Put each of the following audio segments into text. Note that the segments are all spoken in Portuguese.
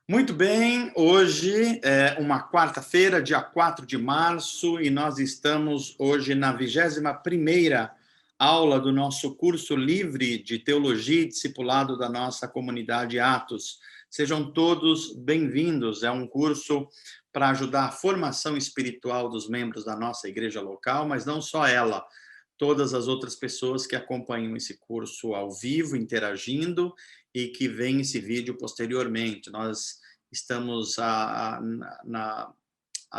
Muito bem, hoje é uma quarta-feira, dia 4 de março, e nós estamos hoje na 21ª aula do nosso curso livre de Teologia e Discipulado da nossa comunidade Atos. Sejam todos bem-vindos, é um curso para ajudar a formação espiritual dos membros da nossa igreja local, mas não só ela, todas as outras pessoas que acompanham esse curso ao vivo, interagindo, e que veem esse vídeo posteriormente. Nós estamos há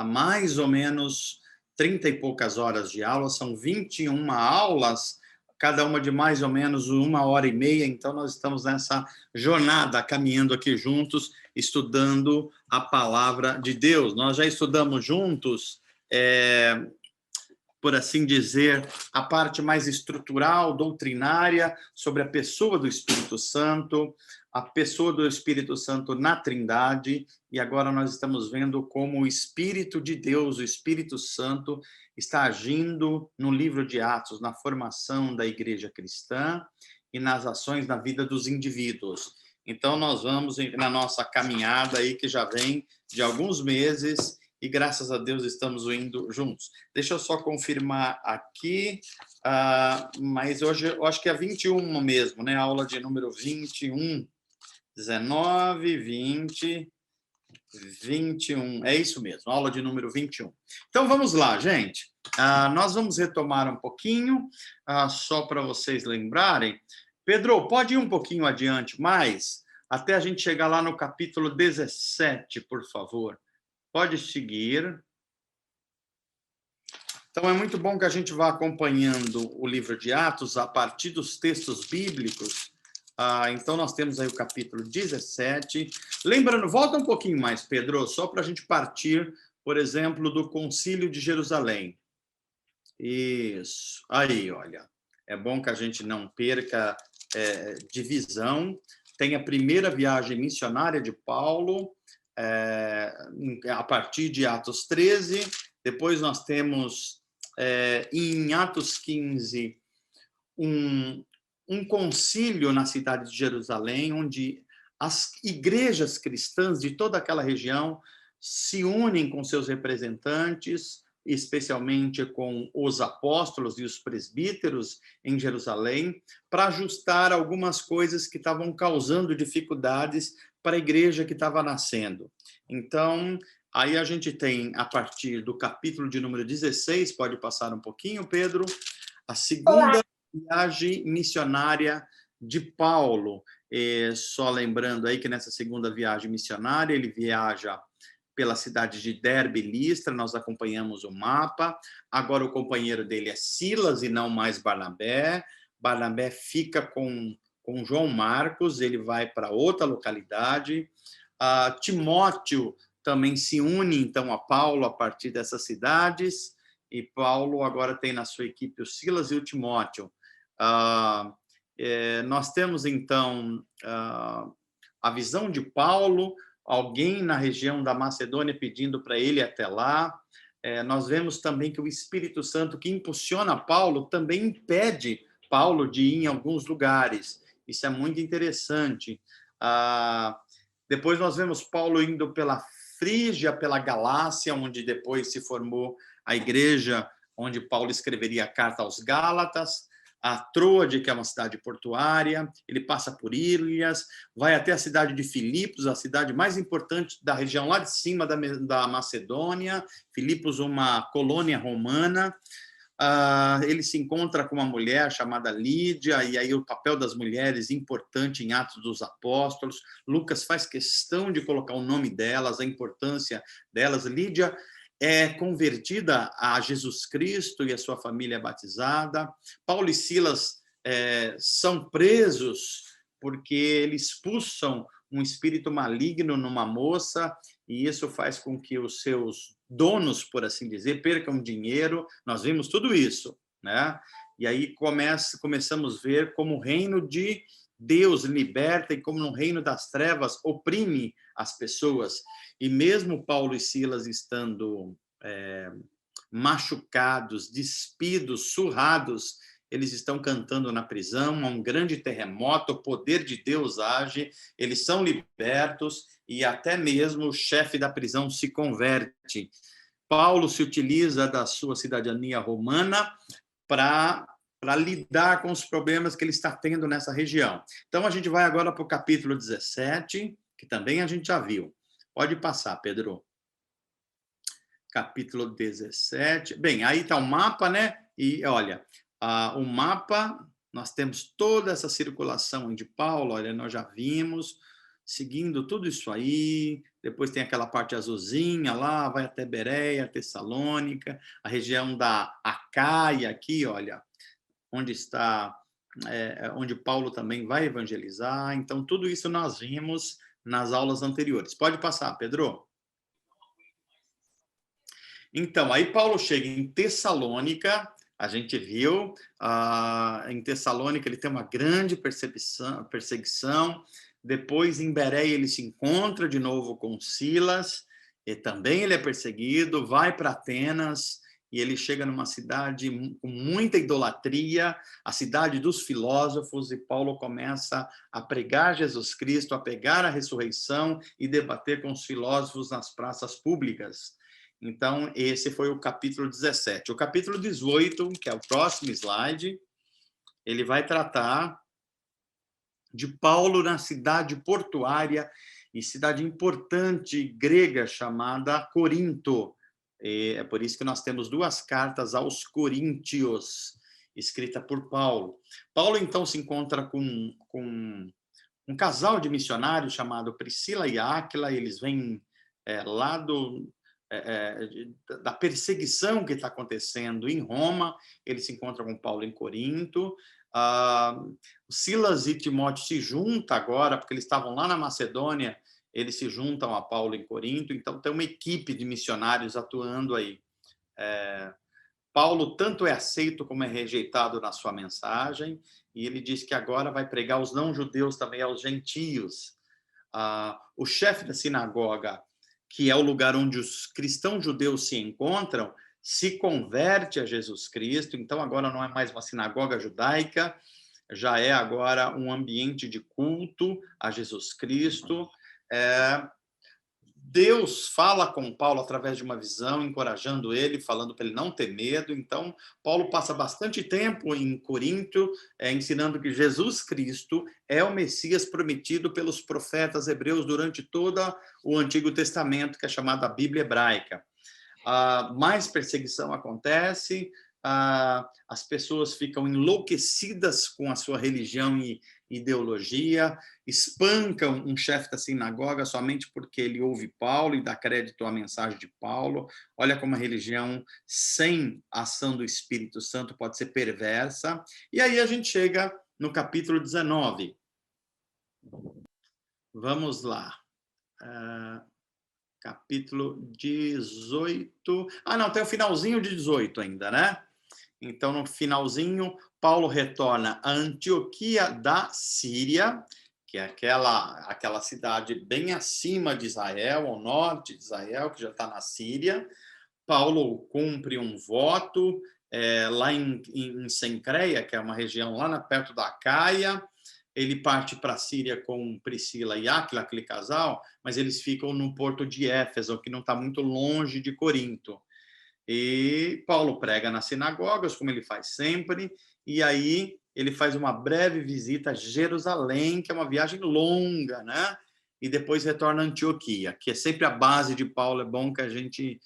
mais ou menos 30 e poucas horas de aula, são 21 aulas, cada uma de mais ou menos 1h30, então nós estamos nessa jornada, caminhando aqui juntos, estudando a palavra de Deus. Nós já estudamos juntos, por assim dizer, a parte mais estrutural, doutrinária, sobre a pessoa do Espírito Santo, a pessoa do Espírito Santo na Trindade, e agora nós estamos vendo como o Espírito de Deus, o Espírito Santo, está agindo no livro de Atos, na formação da igreja cristã e nas ações na vida dos indivíduos. Então, nós vamos na nossa caminhada aí, que já vem de alguns meses, e graças a Deus estamos indo juntos. Deixa eu só confirmar aqui, mas hoje eu acho que é 21 mesmo, né? Aula de número 21, 19, 20, 21, é isso mesmo, aula de número 21. Então vamos lá, gente. Nós vamos retomar um pouquinho, só para vocês lembrarem. Pedro, pode ir um pouquinho adiante mais, até a gente chegar lá no capítulo 17, por favor. Pode seguir. Então, é muito bom que a gente vá acompanhando o livro de Atos a partir dos textos bíblicos. Então, nós temos aí o capítulo 17. Lembrando, volta um pouquinho mais, Pedro, só para a gente partir, por exemplo, do Concílio de Jerusalém. Isso. Aí, olha. É bom que a gente não perca divisão. Tem a primeira viagem missionária de Paulo, a partir de Atos 13, depois nós temos, em Atos 15, um concílio na cidade de Jerusalém, onde as igrejas cristãs de toda aquela região se unem com seus representantes, especialmente com os apóstolos e os presbíteros em Jerusalém, para ajustar algumas coisas que estavam causando dificuldades para a igreja que estava nascendo. Então, aí a gente tem, a partir do capítulo de número 16, pode passar um pouquinho, Pedro, a segunda viagem missionária de Paulo. Só lembrando aí que nessa segunda viagem missionária ele viaja pela cidade de Derbe e Listra, nós acompanhamos o mapa. Agora o companheiro dele é Silas e não mais Barnabé. Barnabé fica com João Marcos, ele vai para outra localidade. Timóteo também se une, então, a Paulo a partir dessas cidades, e Paulo agora tem na sua equipe o Silas e o Timóteo. Nós temos, então, a visão de Paulo, alguém na região da Macedônia pedindo para ele ir até lá. Nós vemos também que o Espírito Santo, que impulsiona Paulo, também impede Paulo de ir em alguns lugares. Isso é muito interessante. Depois nós vemos Paulo indo pela Frígia, pela Galácia, onde depois se formou a igreja, onde Paulo escreveria a carta aos Gálatas, a Troade, que é uma cidade portuária, ele passa por Ilhas, vai até a cidade de Filipos, a cidade mais importante da região lá de cima da Macedônia. Filipos, uma colônia romana. Ele se encontra com uma mulher chamada Lídia, e aí o papel das mulheres importante em Atos dos Apóstolos. Lucas faz questão de colocar o nome delas, a importância delas. Lídia é convertida a Jesus Cristo e a sua família é batizada. Paulo e Silas são presos porque eles expulsam um espírito maligno numa moça, e isso faz com que os seus donos, por assim dizer, percam dinheiro. Nós vimos tudo isso, né? E aí começamos a ver como o reino de Deus liberta e como no reino das trevas oprime as pessoas. E mesmo Paulo e Silas estando machucados, despidos, surrados, eles estão cantando na prisão, há um grande terremoto, o poder de Deus age, eles são libertos e até mesmo o chefe da prisão se converte. Paulo se utiliza da sua cidadania romana para lidar com os problemas que ele está tendo nessa região. Então, a gente vai agora para o capítulo 17, que também a gente já viu. Pode passar, Pedro. Capítulo 17. Bem, aí está o mapa, né? E, olha, o mapa, nós temos toda essa circulação de Paulo, olha, nós já vimos, seguindo tudo isso aí, depois tem aquela parte azulzinha lá, vai até Bereia, Tessalônica, a região da Acaia aqui, olha, onde está, onde Paulo também vai evangelizar. Então, tudo isso nós vimos nas aulas anteriores. Pode passar, Pedro. Então, aí Paulo chega em Tessalônica, a gente viu, em Tessalônica ele tem uma grande perseguição, depois em Bereia ele se encontra de novo com Silas, e também ele é perseguido, vai para Atenas, e ele chega numa cidade com muita idolatria, a cidade dos filósofos, e Paulo começa a pregar Jesus Cristo, a pegar a ressurreição e debater com os filósofos nas praças públicas. Então, esse foi o capítulo 17. O capítulo 18, que é o próximo slide, ele vai tratar de Paulo na cidade portuária e cidade importante grega chamada Corinto. É por isso que nós temos duas cartas aos Coríntios, escrita por Paulo. Paulo, então, se encontra com um casal de missionários chamado Priscila e Áquila, eles vêm lá da perseguição que está acontecendo em Roma, ele se encontra com Paulo em Corinto. Silas e Timóteo se juntam agora, porque eles estavam lá na Macedônia, eles se juntam a Paulo em Corinto, então tem uma equipe de missionários atuando aí. Paulo tanto é aceito como é rejeitado na sua mensagem, e ele diz que agora vai pregar aos não-judeus também, aos gentios. O chefe da sinagoga, que é o lugar onde os cristãos judeus se encontram, se converte a Jesus Cristo, então agora não é mais uma sinagoga judaica, já é agora um ambiente de culto a Jesus Cristo. Deus fala com Paulo através de uma visão, encorajando ele, falando para ele não ter medo. Então, Paulo passa bastante tempo em Corinto, ensinando que Jesus Cristo é o Messias prometido pelos profetas hebreus durante todo o Antigo Testamento, que é chamada a Bíblia Hebraica. Mais perseguição acontece, as pessoas ficam enlouquecidas com a sua religião e ideologia, espancam um chefe da sinagoga somente porque ele ouve Paulo e dá crédito à mensagem de Paulo. Olha como a religião sem ação do Espírito Santo pode ser perversa. E aí a gente chega no capítulo 19. Vamos lá. Capítulo 18. Não, tem o finalzinho de 18 ainda, né? Então, no finalzinho, Paulo retorna a Antioquia da Síria, que é aquela cidade bem acima de Israel, ao norte de Israel, que já está na Síria. Paulo cumpre um voto lá em Cencreia, que é uma região lá perto da Acaia. Ele parte para a Síria com Priscila e Áquila, aquele casal, mas eles ficam no porto de Éfeso, que não está muito longe de Corinto. E Paulo prega nas sinagogas, como ele faz sempre, e aí ele faz uma breve visita a Jerusalém, que é uma viagem longa, né? E depois retorna a Antioquia, que é sempre a base de Paulo, é bom que a gente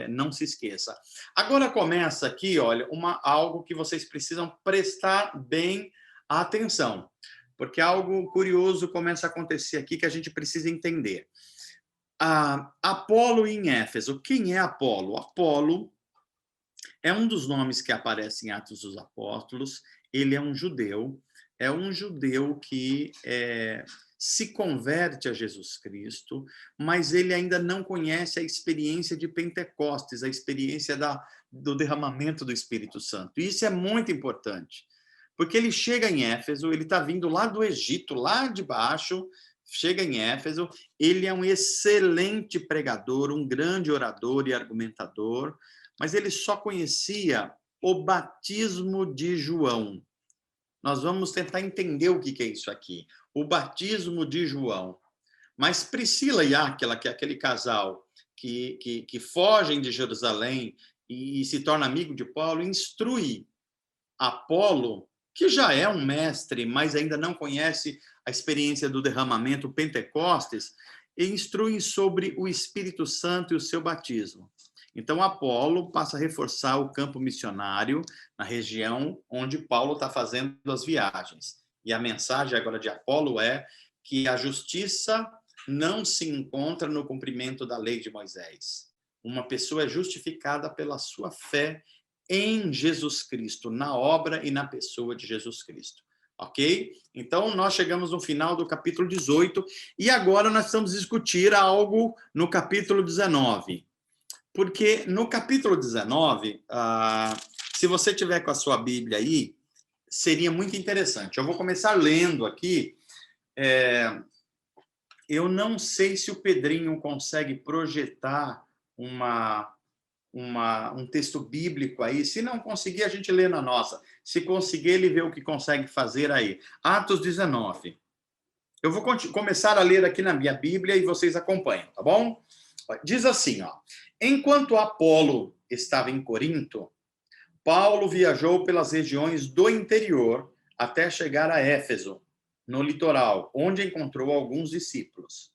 não se esqueça. Agora começa aqui, olha, algo que vocês precisam prestar bem atenção, porque algo curioso começa a acontecer aqui que a gente precisa entender. Apolo em Éfeso. Quem é Apolo? Apolo é um dos nomes que aparece em Atos dos Apóstolos. Ele é um judeu que se converte a Jesus Cristo, mas ele ainda não conhece a experiência de Pentecostes, a experiência do derramamento do Espírito Santo. E isso é muito importante, porque ele chega em Éfeso, ele está vindo lá do Egito, lá de baixo, chega em Éfeso, ele é um excelente pregador, um grande orador e argumentador, mas ele só conhecia o batismo de João. Nós vamos tentar entender o que é isso aqui. O batismo de João. Mas Priscila e Áquila, que é aquele casal que fogem de Jerusalém e se torna amigo de Paulo, instrui Apolo, que já é um mestre, mas ainda não conhece a experiência do derramamento Pentecostes, e instrui sobre o Espírito Santo e o seu batismo. Então, Apolo passa a reforçar o campo missionário na região onde Paulo está fazendo as viagens. E a mensagem agora de Apolo é que a justiça não se encontra no cumprimento da lei de Moisés. Uma pessoa é justificada pela sua fé em Jesus Cristo, na obra e na pessoa de Jesus Cristo. Ok? Então, nós chegamos no final do capítulo 18 e agora nós vamos discutir algo no capítulo 19. Porque no capítulo 19, se você tiver com a sua Bíblia aí, seria muito interessante. Eu vou começar lendo aqui. Eu não sei se o Pedrinho consegue projetar um texto bíblico aí. Se não conseguir, a gente lê na nossa. Se conseguir, ele vê o que consegue fazer aí. Atos 19. Eu vou começar a ler aqui na minha Bíblia e vocês acompanham, tá bom? Diz assim, ó. Enquanto Apolo estava em Corinto, Paulo viajou pelas regiões do interior até chegar a Éfeso, no litoral, onde encontrou alguns discípulos.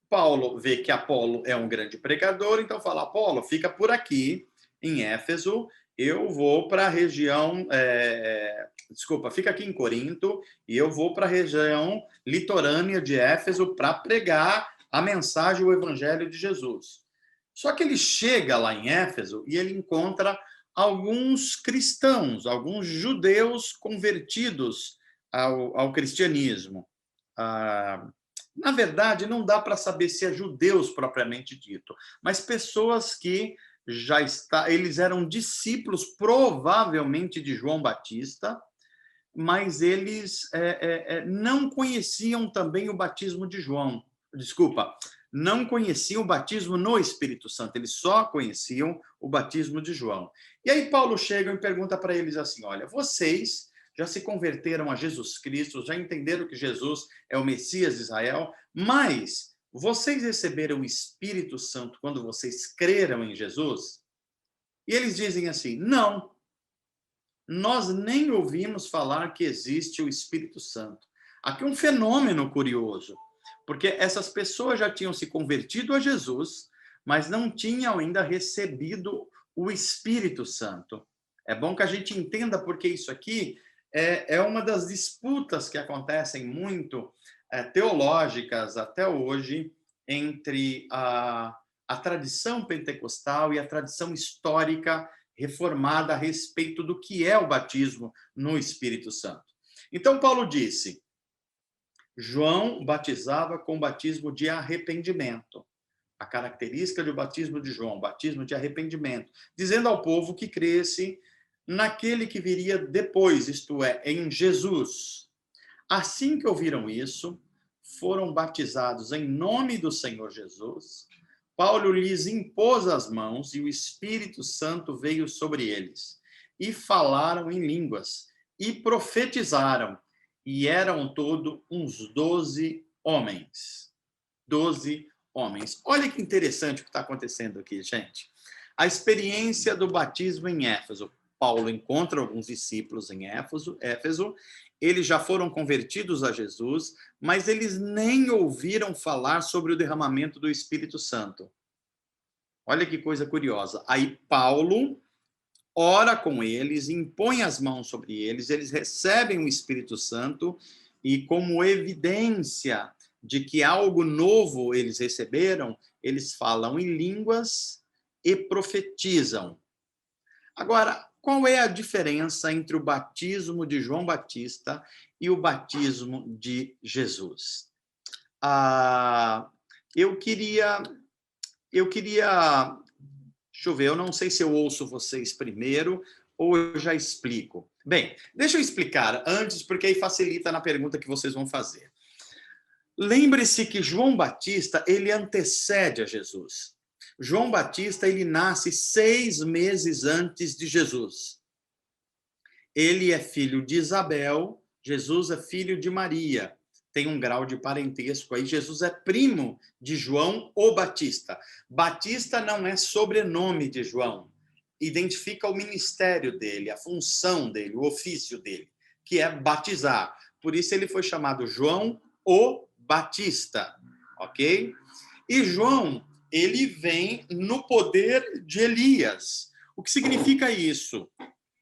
Paulo vê que Apolo é um grande pregador, então fala, Apolo, fica por aqui, em Éfeso, eu vou para a região... fica aqui em Corinto, e eu vou para a região litorânea de Éfeso para pregar a mensagem, o evangelho de Jesus. Só que ele chega lá em Éfeso e ele encontra alguns cristãos, alguns judeus convertidos ao cristianismo. Na verdade, não dá para saber se é judeus propriamente dito, mas pessoas que eles eram discípulos provavelmente de João Batista, mas eles não conheciam também o batismo de João. Desculpa, não conheciam o batismo no Espírito Santo, eles só conheciam o batismo de João. E aí Paulo chega e pergunta para eles assim, olha, vocês já se converteram a Jesus Cristo, já entenderam que Jesus é o Messias de Israel, mas vocês receberam o Espírito Santo quando vocês creram em Jesus? E eles dizem assim, não, nós nem ouvimos falar que existe o Espírito Santo. Aqui é um fenômeno curioso, porque essas pessoas já tinham se convertido a Jesus, mas não tinham ainda recebido o Espírito Santo. É bom que a gente entenda porque isso aqui é uma das disputas que acontecem muito teológicas até hoje entre a tradição pentecostal e a tradição histórica reformada a respeito do que é o batismo no Espírito Santo. Então, Paulo disse, João batizava com batismo de arrependimento. A característica do batismo de João, batismo de arrependimento, dizendo ao povo que cresce naquele que viria depois, isto é, em Jesus. Assim que ouviram isso, foram batizados em nome do Senhor Jesus. Paulo lhes impôs as mãos e o Espírito Santo veio sobre eles. E falaram em línguas, e profetizaram, e eram todo uns 12 homens. 12 homens. Olha que interessante o que está acontecendo aqui, gente. A experiência do batismo em Éfeso. Paulo encontra alguns discípulos em Éfeso, eles já foram convertidos a Jesus, mas eles nem ouviram falar sobre o derramamento do Espírito Santo. Olha que coisa curiosa. Aí Paulo ora com eles, impõe as mãos sobre eles, eles recebem o Espírito Santo e, como evidência de que algo novo eles receberam, eles falam em línguas e profetizam. Agora, qual é a diferença entre o batismo de João Batista e o batismo de Jesus? Eu queria... Deixa eu ver, eu não sei se eu ouço vocês primeiro ou eu já explico. Bem, deixa eu explicar antes, porque aí facilita na pergunta que vocês vão fazer. Lembre-se que João Batista, ele antecede a Jesus. João Batista, ele nasce 6 meses antes de Jesus. ele é filho de Isabel, Jesus é filho de Maria. Tem um grau de parentesco aí. Jesus é primo de João o Batista. Batista não é sobrenome de João. Identifica o ministério dele, a função dele, o ofício dele, que é batizar. Por isso ele foi chamado João o Batista, ok? E João, ele vem no poder de Elias. O que significa isso?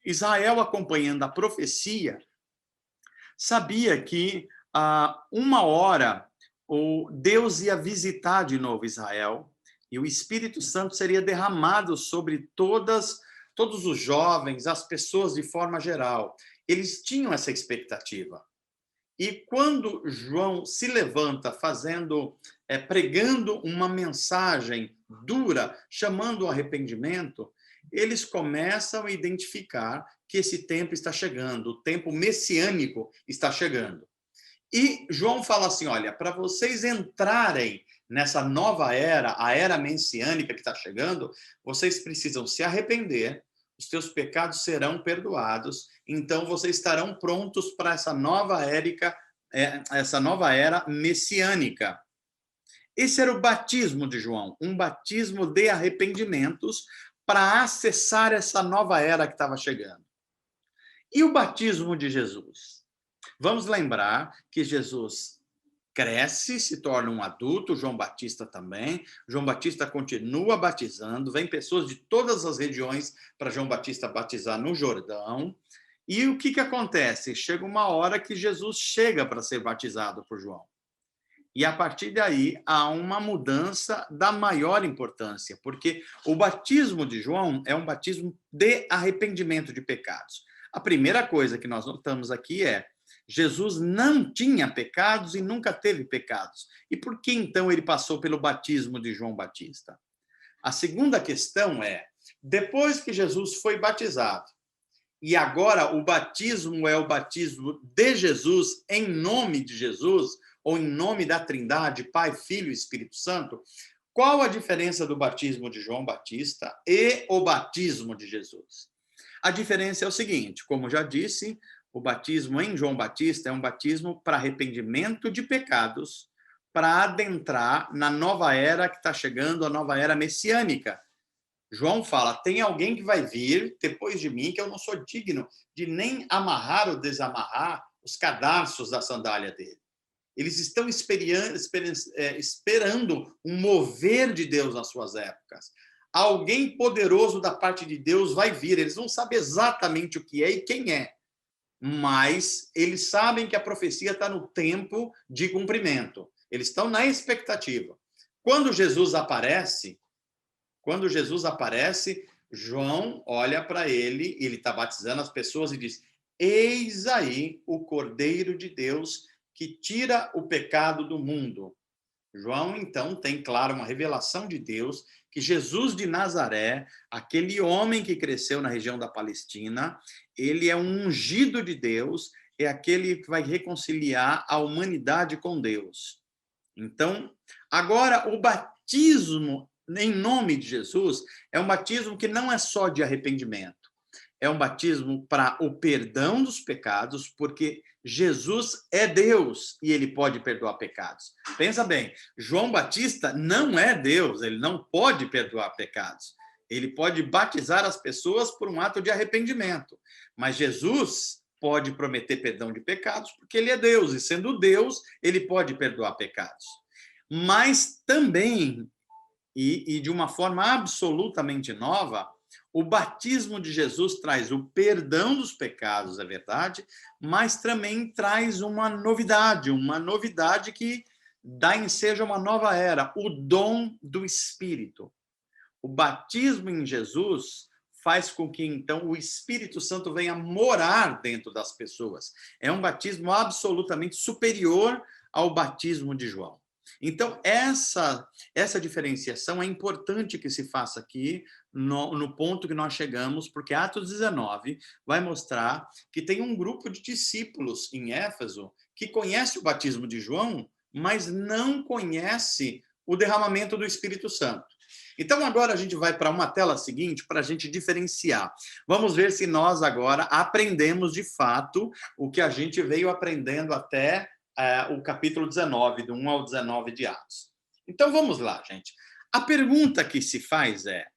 Israel, acompanhando a profecia, sabia que uma hora o Deus ia visitar de novo Israel e o Espírito Santo seria derramado sobre todos os jovens, as pessoas de forma geral. Eles tinham essa expectativa. E quando João se levanta pregando uma mensagem dura, chamando o arrependimento, eles começam a identificar que esse tempo está chegando, o tempo messiânico está chegando. E João fala assim, olha, para vocês entrarem nessa nova era, a era messiânica que está chegando, vocês precisam se arrepender, os teus pecados serão perdoados, então vocês estarão prontos para essa nova era messiânica. Esse era o batismo de João, um batismo de arrependimentos para acessar essa nova era que estava chegando. E o batismo de Jesus? Vamos lembrar que Jesus cresce, se torna um adulto, João Batista também. João Batista continua batizando, vem pessoas de todas as regiões para João Batista batizar no Jordão. E o que acontece? Chega uma hora que Jesus chega para ser batizado por João. E a partir daí há uma mudança da maior importância, porque o batismo de João é um batismo de arrependimento de pecados. A primeira coisa que nós notamos aqui é Jesus não tinha pecados e nunca teve pecados. E por que então ele passou pelo batismo de João Batista? A segunda questão é, depois que Jesus foi batizado, e agora o batismo é o batismo de Jesus, em nome de Jesus, ou em nome da Trindade, Pai, Filho e Espírito Santo, qual a diferença do batismo de João Batista e o batismo de Jesus? A diferença é o seguinte, como já disse, o batismo em João Batista é um batismo para arrependimento de pecados, para adentrar na nova era que está chegando, a nova era messiânica. João fala, tem alguém que vai vir depois de mim, que eu não sou digno de nem amarrar ou desamarrar os cadarços da sandália dele. Eles estão esperando um mover de Deus nas suas épocas. Alguém poderoso da parte de Deus vai vir. Eles não sabem exatamente o que é e quem é, mas eles sabem que a profecia está no tempo de cumprimento. Eles estão na expectativa. Quando Jesus aparece, João olha para ele está batizando as pessoas e diz, eis aí o Cordeiro de Deus que tira o pecado do mundo. João, então, tem, claro, uma revelação de Deus, que Jesus de Nazaré, aquele homem que cresceu na região da Palestina, ele é um ungido de Deus, é aquele que vai reconciliar a humanidade com Deus. Então, agora, o batismo em nome de Jesus é um batismo que não é só de arrependimento, é um batismo para o perdão dos pecados, porque Jesus é Deus e ele pode perdoar pecados. Pensa bem, João Batista não é Deus, ele não pode perdoar pecados. Ele pode batizar as pessoas por um ato de arrependimento, mas Jesus pode prometer perdão de pecados porque ele é Deus, e sendo Deus, ele pode perdoar pecados. Mas também, e de uma forma absolutamente nova, o batismo de Jesus traz o perdão dos pecados, é verdade, mas também traz uma novidade que dá ensejo a uma nova era, o dom do Espírito. O batismo em Jesus faz com que, então, o Espírito Santo venha morar dentro das pessoas. É um batismo absolutamente superior ao batismo de João. Então, essa diferenciação é importante que se faça aqui no ponto que nós chegamos, porque Atos 19 vai mostrar que tem um grupo de discípulos em Éfeso que conhece o batismo de João, mas não conhece o derramamento do Espírito Santo. Então, agora a gente vai para uma tela seguinte para a gente diferenciar. Vamos ver se nós agora aprendemos de fato o que a gente veio aprendendo até o capítulo 19, do 1 ao 19 de Atos. Então, vamos lá, gente. A pergunta que se faz é: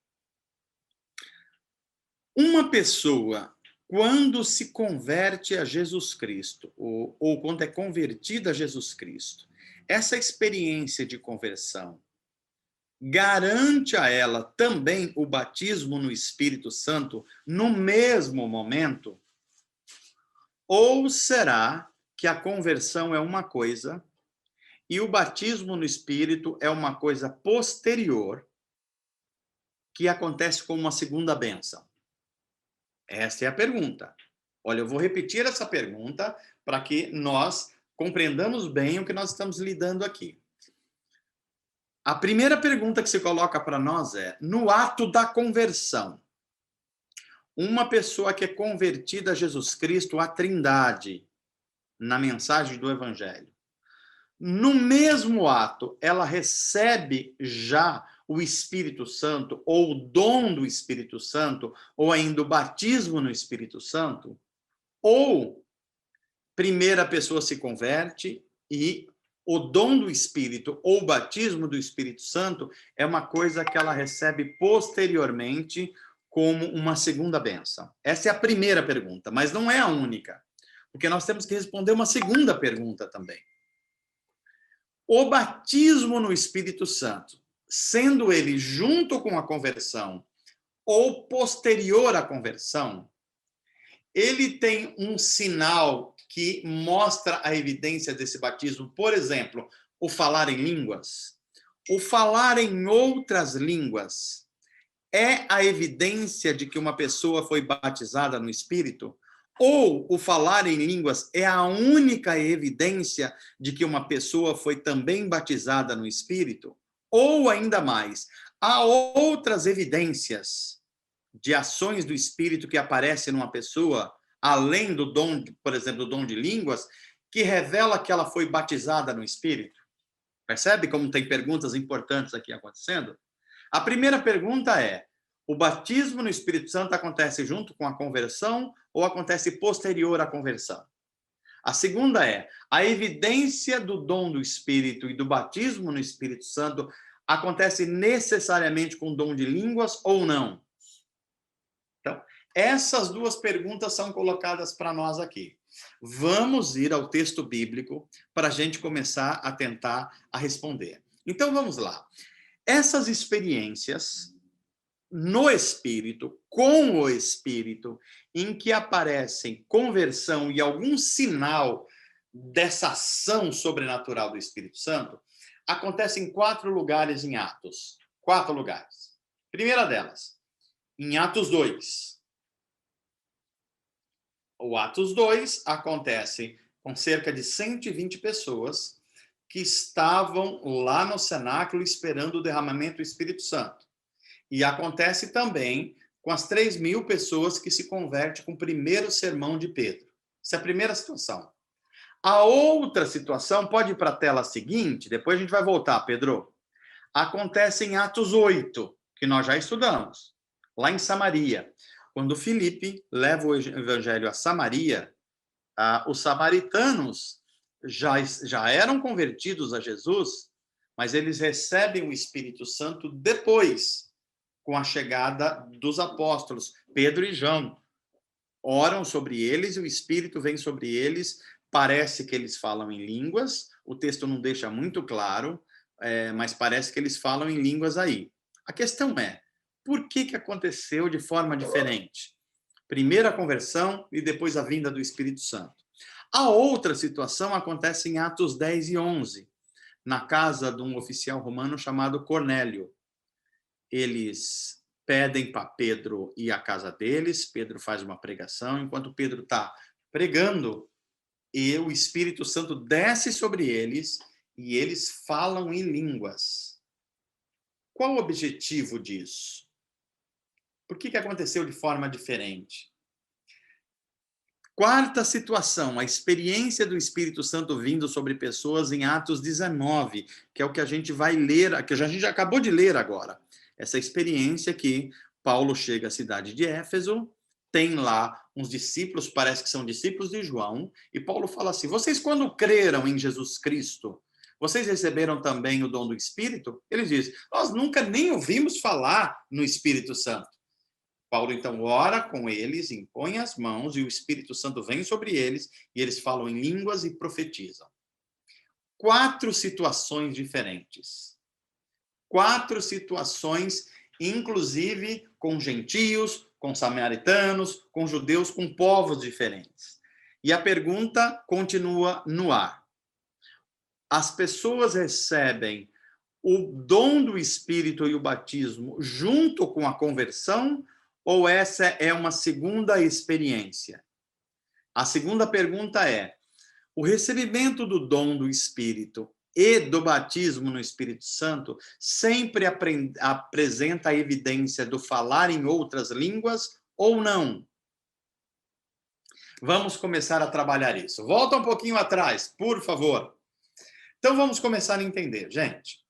uma pessoa, quando se converte a Jesus Cristo, ou quando é convertida a Jesus Cristo, essa experiência de conversão garante a ela também o batismo no Espírito Santo no mesmo momento? Ou será que a conversão é uma coisa e o batismo no Espírito é uma coisa posterior que acontece como uma segunda bênção? Essa é a pergunta. Olha, eu vou repetir essa pergunta para que nós compreendamos bem o que nós estamos lidando aqui. A primeira pergunta que se coloca para nós é: no ato da conversão, uma pessoa que é convertida a Jesus Cristo, a Trindade, na mensagem do Evangelho, no mesmo ato, ela recebe já o Espírito Santo, ou o dom do Espírito Santo, ou ainda o batismo no Espírito Santo? Ou primeiro a pessoa se converte e o dom do Espírito ou o batismo do Espírito Santo é uma coisa que ela recebe posteriormente como uma segunda bênção? Essa é a primeira pergunta, mas não é a única, porque nós temos que responder uma segunda pergunta também. O batismo no Espírito Santo, sendo ele junto com a conversão ou posterior à conversão, ele tem um sinal que mostra a evidência desse batismo. Por exemplo, o falar em línguas. O falar em outras línguas é a evidência de que uma pessoa foi batizada no Espírito? Ou o falar em línguas é a única evidência de que uma pessoa foi também batizada no Espírito? Ou ainda mais, há outras evidências de ações do Espírito que aparecem numa pessoa, além do dom, por exemplo, do dom de línguas, que revela que ela foi batizada no Espírito? Percebe como tem perguntas importantes aqui acontecendo? A primeira pergunta é: o batismo no Espírito Santo acontece junto com a conversão ou acontece posterior à conversão? A segunda é: a evidência do dom do Espírito e do batismo no Espírito Santo acontece necessariamente com o dom de línguas ou não? Então, essas duas perguntas são colocadas para nós aqui. Vamos ir ao texto bíblico para a gente começar a tentar a responder. Então, vamos lá. Essas experiências no Espírito, com o Espírito, em que aparecem conversão e algum sinal dessa ação sobrenatural do Espírito Santo, acontecem em 4 lugares em Atos. 4 lugares. Primeira delas, em Atos 2. O Atos 2 acontece com cerca de 120 pessoas que estavam lá no cenáculo esperando o derramamento do Espírito Santo. E acontece também com as 3.000 pessoas que se convertem com o primeiro sermão de Pedro. Essa é a primeira situação. A outra situação, pode ir para a tela seguinte, depois a gente vai voltar, Pedro. Acontece em Atos 8, que nós já estudamos, lá em Samaria. Quando Filipe leva o evangelho a Samaria, os samaritanos já eram convertidos a Jesus, mas eles recebem o Espírito Santo depois, com a chegada dos apóstolos, Pedro e João. Oram sobre eles e o Espírito vem sobre eles. Parece que eles falam em línguas, o texto não deixa muito claro, mas parece que eles falam em línguas aí. A questão é: por que aconteceu de forma diferente? Primeiro a conversão e depois a vinda do Espírito Santo. A outra situação acontece em Atos 10 e 11, na casa de um oficial romano chamado Cornélio. Eles pedem para Pedro ir à casa deles, Pedro faz uma pregação, enquanto Pedro está pregando, e o Espírito Santo desce sobre eles e eles falam em línguas. Qual o objetivo disso? Por que aconteceu de forma diferente? Quarta situação, a experiência do Espírito Santo vindo sobre pessoas em Atos 19, que é o que a gente vai ler, que a gente já acabou de ler agora. essa experiência que Paulo chega à cidade de Éfeso, tem lá uns discípulos, parece que são discípulos de João, e Paulo fala assim: vocês quando creram em Jesus Cristo, vocês receberam também o dom do Espírito? Eles dizem: nós nunca nem ouvimos falar no Espírito Santo. Paulo então ora com eles, impõe as mãos e o Espírito Santo vem sobre eles e eles falam em línguas e profetizam. 4 situações diferentes. 4 situações, inclusive com gentios, com samaritanos, com judeus, com povos diferentes. E a pergunta continua no ar. As pessoas recebem o dom do Espírito e o batismo junto com a conversão, ou essa é uma segunda experiência? A segunda pergunta é: o recebimento do dom do Espírito e do batismo no Espírito Santo sempre apresenta a evidência do falar em outras línguas ou não? Vamos começar a trabalhar isso. Volta um pouquinho atrás, por favor. Então, vamos começar a entender. Gente,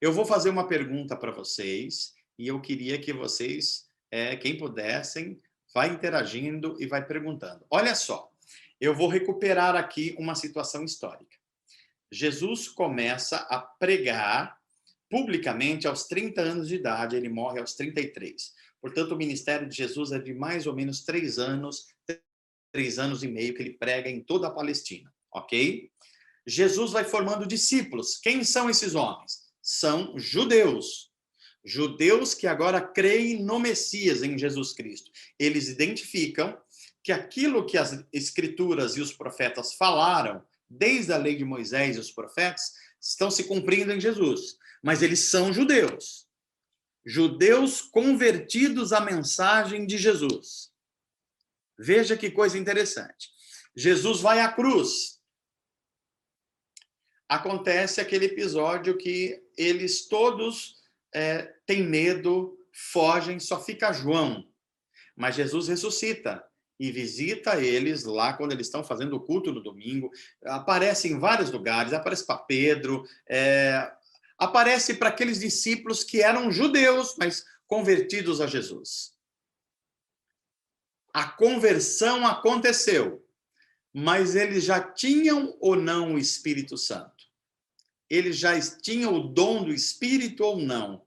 eu vou fazer uma pergunta para vocês e eu queria que vocês, quem pudessem, vai interagindo e vai perguntando. Olha só, eu vou recuperar aqui uma situação histórica. Jesus começa a pregar publicamente aos 30 anos de idade, ele morre aos 33. Portanto, o ministério de Jesus é de mais ou menos 3 anos e meio que ele prega em toda a Palestina, ok? Jesus vai formando discípulos. Quem são esses homens? São judeus. Judeus que agora creem no Messias, em Jesus Cristo. Eles identificam que aquilo que as escrituras e os profetas falaram, desde a lei de Moisés e os profetas, estão se cumprindo em Jesus. Mas eles são judeus. Judeus convertidos à mensagem de Jesus. Veja que coisa interessante. Jesus vai à cruz. Acontece aquele episódio que eles todos têm medo, fogem, só fica João. Mas Jesus ressuscita e visita eles lá quando eles estão fazendo o culto no domingo. Aparece em vários lugares, aparece para Pedro, aparece para aqueles discípulos que eram judeus, mas convertidos a Jesus. A conversão aconteceu, mas eles já tinham ou não o Espírito Santo? Eles já tinham o dom do Espírito ou não?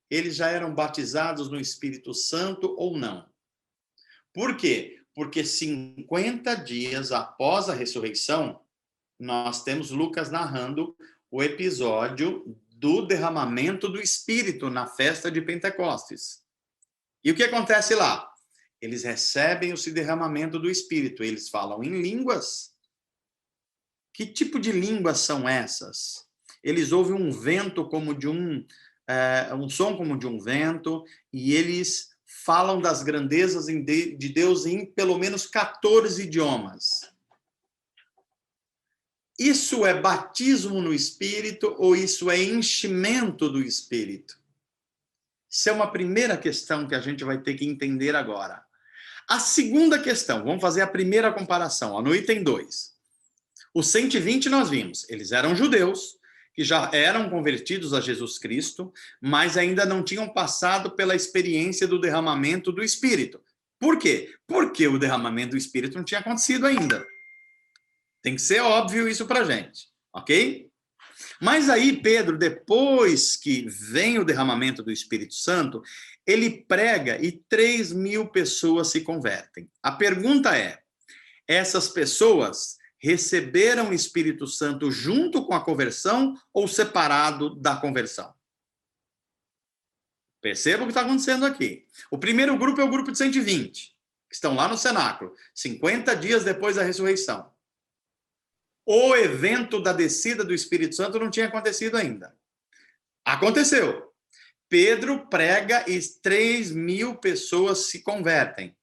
Eles já eram batizados no Espírito Santo ou não? Por quê? Porque 50 dias após a ressurreição, nós temos Lucas narrando o episódio do derramamento do Espírito na festa de Pentecostes. E o que acontece lá? Eles recebem o derramamento do Espírito, eles falam em línguas. Que tipo de línguas são essas? Eles ouvem um vento como de um som como de um vento, e eles falam das grandezas de Deus em pelo menos 14 idiomas. Isso é batismo no Espírito ou isso é enchimento do Espírito? Isso é uma primeira questão que a gente vai ter que entender agora. A segunda questão, vamos fazer a primeira comparação, no item 2. Os 120 nós vimos, eles eram judeus, que já eram convertidos a Jesus Cristo, mas ainda não tinham passado pela experiência do derramamento do Espírito. Por quê? Porque o derramamento do Espírito não tinha acontecido ainda. Tem que ser óbvio isso pra gente, ok? Mas aí Pedro, depois que vem o derramamento do Espírito Santo, ele prega e 3.000 pessoas se convertem. A pergunta é, essas pessoas receberam o Espírito Santo junto com a conversão ou separado da conversão? Perceba o que está acontecendo aqui. O primeiro grupo é o grupo de 120, que estão lá no cenáculo, 50 dias depois da ressurreição. O evento da descida do Espírito Santo não tinha acontecido ainda. Aconteceu. Pedro prega e 3.000 pessoas se convertem.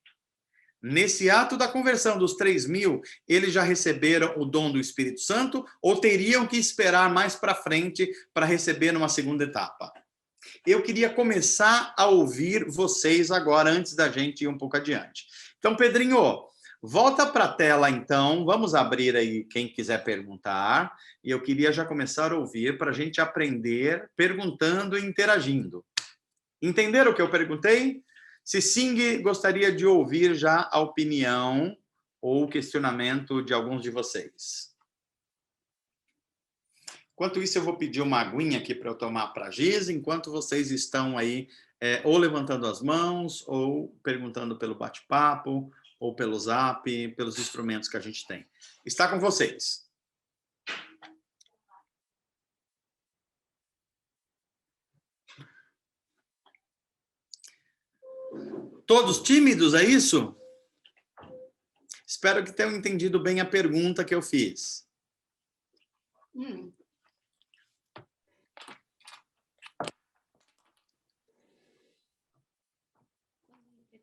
Nesse ato da conversão dos 3.000, eles já receberam o dom do Espírito Santo ou teriam que esperar mais para frente para receber numa segunda etapa? Eu queria começar a ouvir vocês agora, antes da gente ir um pouco adiante. Então, Pedrinho, Volta para a tela, então. Vamos abrir aí quem quiser perguntar. E eu queria já começar a ouvir para a gente aprender perguntando e interagindo. Entenderam o que eu perguntei? Se sim, gostaria de ouvir já a opinião ou o questionamento de alguns de vocês. Enquanto isso, eu vou pedir uma aguinha aqui para eu tomar para a Giz, enquanto vocês estão aí ou levantando as mãos, ou perguntando pelo bate-papo, ou pelo Zap, pelos instrumentos que a gente tem. Está com vocês. Todos tímidos, é isso? Espero que tenham entendido bem a pergunta que eu fiz.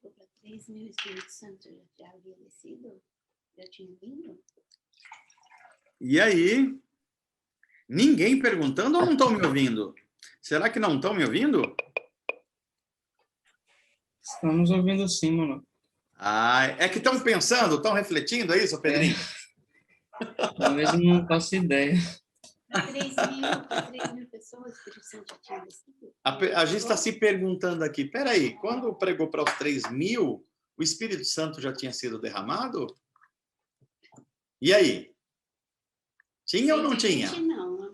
Para 3.000, o Espírito Santo já havia descido? Já tinha vindo? E aí? Ninguém perguntando ou não estão me ouvindo? Será que não estão me ouvindo? Estamos ouvindo sim, mano. Ah, é que estão pensando, estão refletindo, é isso, Pedrinho? Talvez eu não faço ideia. Para 3.000 pessoas, o Espírito Santo já tinha descido? A gente está se perguntando aqui, peraí, quando pregou para os 3.000, o Espírito Santo já tinha sido derramado? E aí? Tinha ou não tinha? Não, né?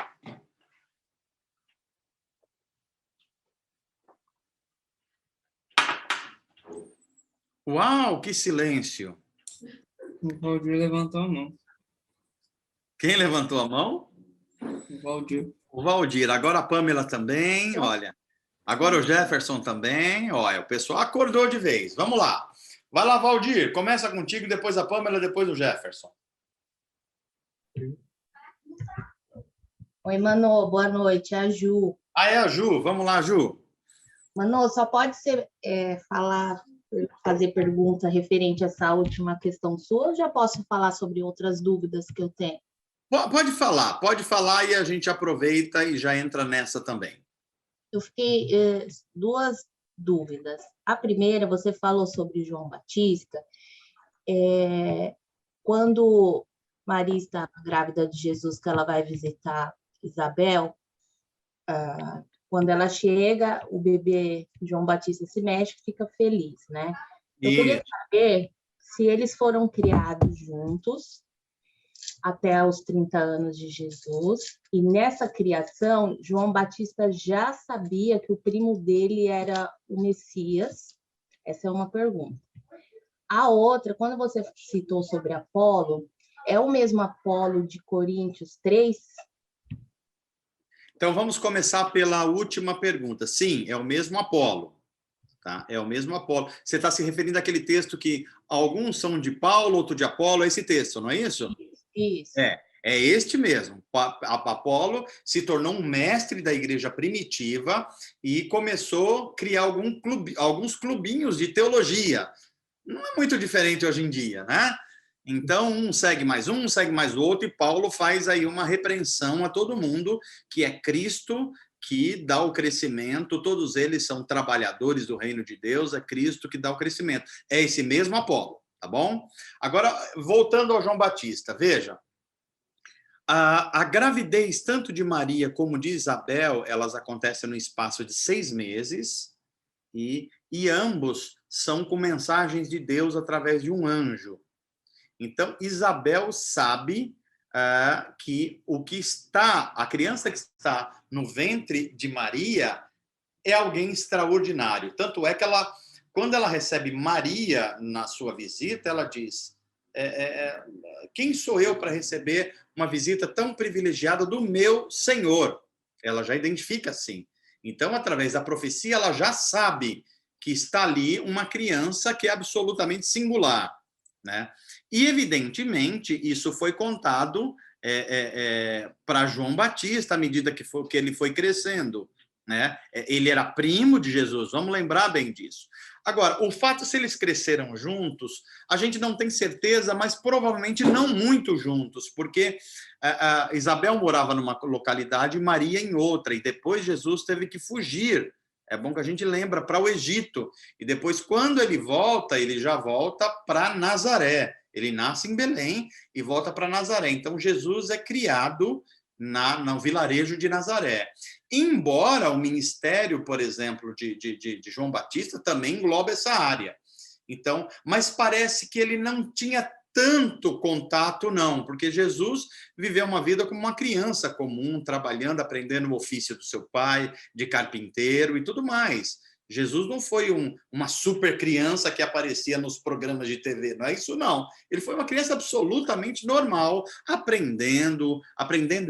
Uau, que silêncio! O Valdir levantou a mão. Quem levantou a mão? O Valdir. O Valdir. Agora a Pamela também, olha. Agora o Jefferson também. Olha, o pessoal acordou de vez. Vamos lá. Vai lá, Valdir. Começa contigo, depois a Pamela, depois o Jefferson. Oi, Mano, boa noite, é a Ju. Ah, é a Ju. Vamos lá, Ju. Mano, só pode ser fazer pergunta referente a essa última questão sua, ou já posso falar sobre outras dúvidas que eu tenho? Pode falar e a gente aproveita e já entra nessa também. Eu fiquei duas dúvidas. A primeira, você falou sobre João Batista. Quando Maria está grávida de Jesus, que ela vai visitar Isabel, quando ela chega, o bebê João Batista se mexe e fica feliz, né? Eu queria saber se eles foram criados juntos até os 30 anos de Jesus, e nessa criação, João Batista já sabia que o primo dele era o Messias. Essa é uma pergunta. A outra, quando você citou sobre Apolo, é o mesmo Apolo de Coríntios 3? Então, vamos começar pela última pergunta. Sim, é o mesmo Apolo. Tá? É o mesmo Apolo. Você está se referindo àquele texto que alguns são de Paulo, outro de Apolo, é esse texto, não é isso? Isso. É este mesmo. Apolo se tornou um mestre da igreja primitiva e começou a criar alguns clubinhos de teologia. Não é muito diferente hoje em dia, né? Então, um segue mais o outro, e Paulo faz aí uma repreensão a todo mundo, que é Cristo que dá o crescimento, todos eles são trabalhadores do reino de Deus, é Cristo que dá o crescimento. É esse mesmo Apolo, tá bom? Agora, voltando ao João Batista, veja, a gravidez tanto de Maria como de Isabel, elas acontecem no espaço de 6 meses, e ambos são com mensagens de Deus através de um anjo. Então, Isabel sabe que a criança que está no ventre de Maria é alguém extraordinário. Tanto é que quando ela recebe Maria na sua visita, ela diz, quem sou eu para receber uma visita tão privilegiada do meu Senhor? Ela já identifica assim. Então, através da profecia, ela já sabe que está ali uma criança que é absolutamente singular, né? E, evidentemente, isso foi contado para João Batista à medida que ele foi crescendo, né? Ele era primo de Jesus, vamos lembrar bem disso. Agora, o fato se eles cresceram juntos, a gente não tem certeza, mas provavelmente não muito juntos, porque Isabel morava numa localidade e Maria em outra, e depois Jesus teve que fugir. É bom que a gente lembra para o Egito. E depois, quando ele volta, ele já volta para Nazaré. Ele nasce em Belém e volta para Nazaré. Então, Jesus é criado no vilarejo de Nazaré. Embora o ministério, por exemplo, de João Batista também engloba essa área. Então, mas parece que ele não tinha tanto contato, não, porque Jesus viveu uma vida como uma criança comum, trabalhando, aprendendo o ofício do seu pai, de carpinteiro e tudo mais. Jesus não foi uma super criança que aparecia nos programas de TV, não é isso não. Ele foi uma criança absolutamente normal, aprendendo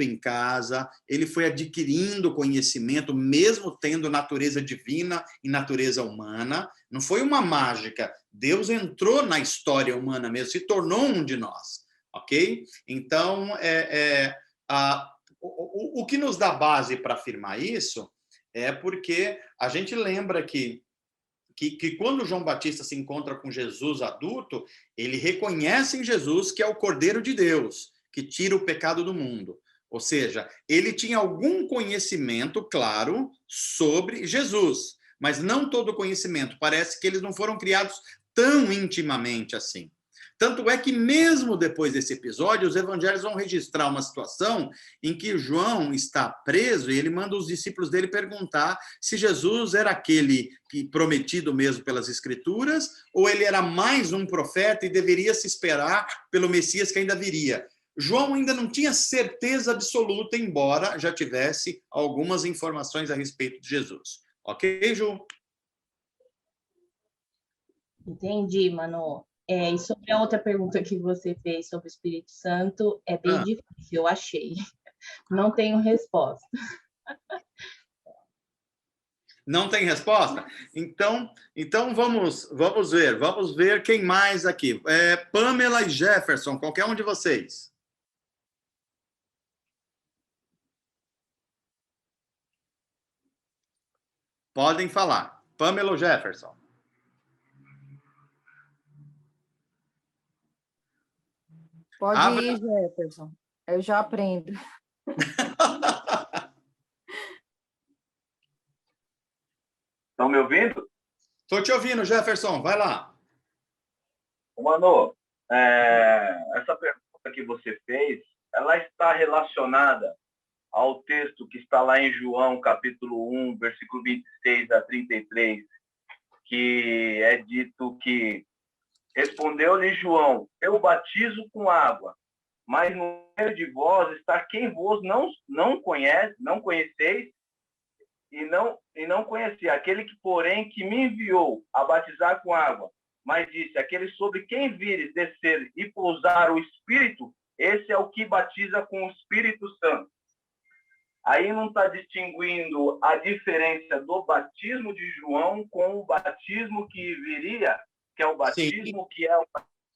em casa, ele foi adquirindo conhecimento, mesmo tendo natureza divina e natureza humana. Não foi uma mágica. Deus entrou na história humana mesmo, se tornou um de nós, ok? Então, o que nos dá base para afirmar isso é porque a gente lembra que quando João Batista se encontra com Jesus adulto, ele reconhece em Jesus que é o Cordeiro de Deus, que tira o pecado do mundo. Ou seja, ele tinha algum conhecimento, claro, sobre Jesus, mas não todo o conhecimento. Parece que eles não foram criados tão intimamente assim. Tanto é que, mesmo depois desse episódio, os evangelhos vão registrar uma situação em que João está preso e ele manda os discípulos dele perguntar se Jesus era aquele que prometido mesmo pelas Escrituras ou ele era mais um profeta e deveria se esperar pelo Messias que ainda viria. João ainda não tinha certeza absoluta, embora já tivesse algumas informações a respeito de Jesus. Ok, Ju? Entendi, Mano. E sobre a outra pergunta que você fez sobre o Espírito Santo, é bem difícil, eu achei. Não tenho resposta. Não tem resposta? Então vamos ver quem mais aqui. Pamela e Jefferson, qualquer um de vocês. Podem falar. Pamela ou Jefferson? Pode ir, Jefferson. Eu já aprendo. Estão me ouvindo? Estou te ouvindo, Jefferson. Vai lá. Mano, essa pergunta que você fez, ela está relacionada ao texto que está lá em João, capítulo 1, versículo 26 a 33, que é dito que respondeu-lhe João, eu batizo com água, mas no meio de vós está quem vos não conheceis e não conhecia, aquele que, porém, que me enviou a batizar com água, mas disse, aquele sobre quem vires descer e pousar o Espírito, esse é o que batiza com o Espírito Santo. Aí não está distinguindo a diferença do batismo de João com o batismo que viria, que é o batismo Sim. que é o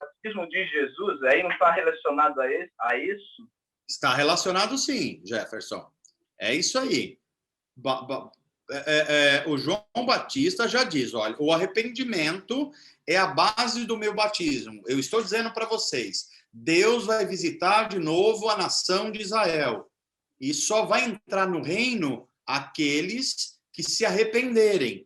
batismo de Jesus. Aí não está relacionado a isso? Está relacionado sim, Jefferson. É isso aí. O João Batista já diz, olha, o arrependimento é a base do meu batismo. Eu estou dizendo para vocês, Deus vai visitar de novo a nação de Israel. E só vai entrar no reino aqueles que se arrependerem.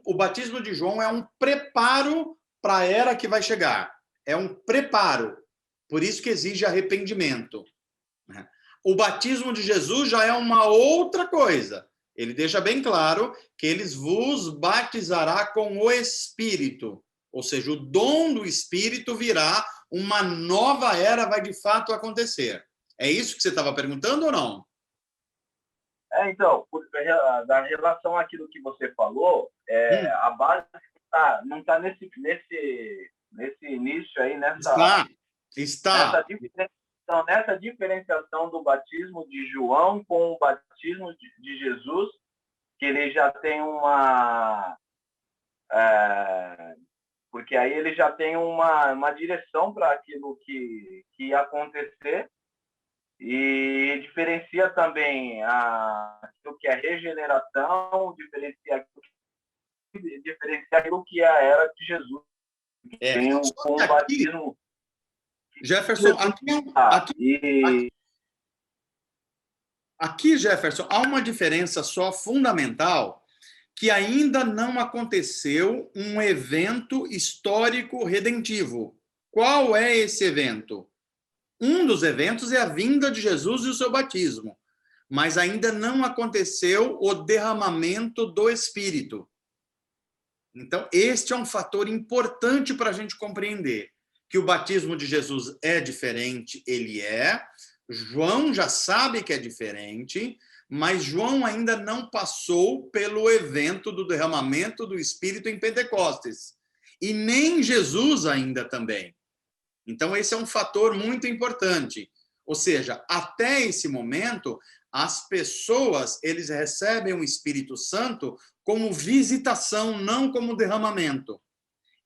O batismo de João é um preparo para a era que vai chegar. É um preparo. Por isso que exige arrependimento. O batismo de Jesus já é uma outra coisa. Ele deixa bem claro que eles vos batizará com o Espírito. Ou seja, o dom do Espírito virá, uma nova era vai de fato acontecer. É isso que você estava perguntando ou não? Então, da relação àquilo que você falou, a base não está nesse início aí, Está. Nessa diferenciação do batismo de João com o batismo de Jesus, que ele já tem porque aí ele já tem uma direção para aquilo que ia acontecer, e diferencia também aquilo que é regeneração, diferencia aquilo que é a era de Jesus. Tem um batismo. Jefferson, aqui, Jefferson, há uma diferença só fundamental, que ainda não aconteceu um evento histórico redentivo. Qual é esse evento? Um dos eventos é a vinda de Jesus e o seu batismo, mas ainda não aconteceu o derramamento do Espírito. Então, este é um fator importante para a gente compreender que o batismo de Jesus é diferente, ele é. João já sabe que é diferente, mas João ainda não passou pelo evento do derramamento do Espírito em Pentecostes. E nem Jesus ainda também. Então, esse é um fator muito importante. Ou seja, até esse momento, as pessoas, eles recebem o Espírito Santo como visitação, não como derramamento.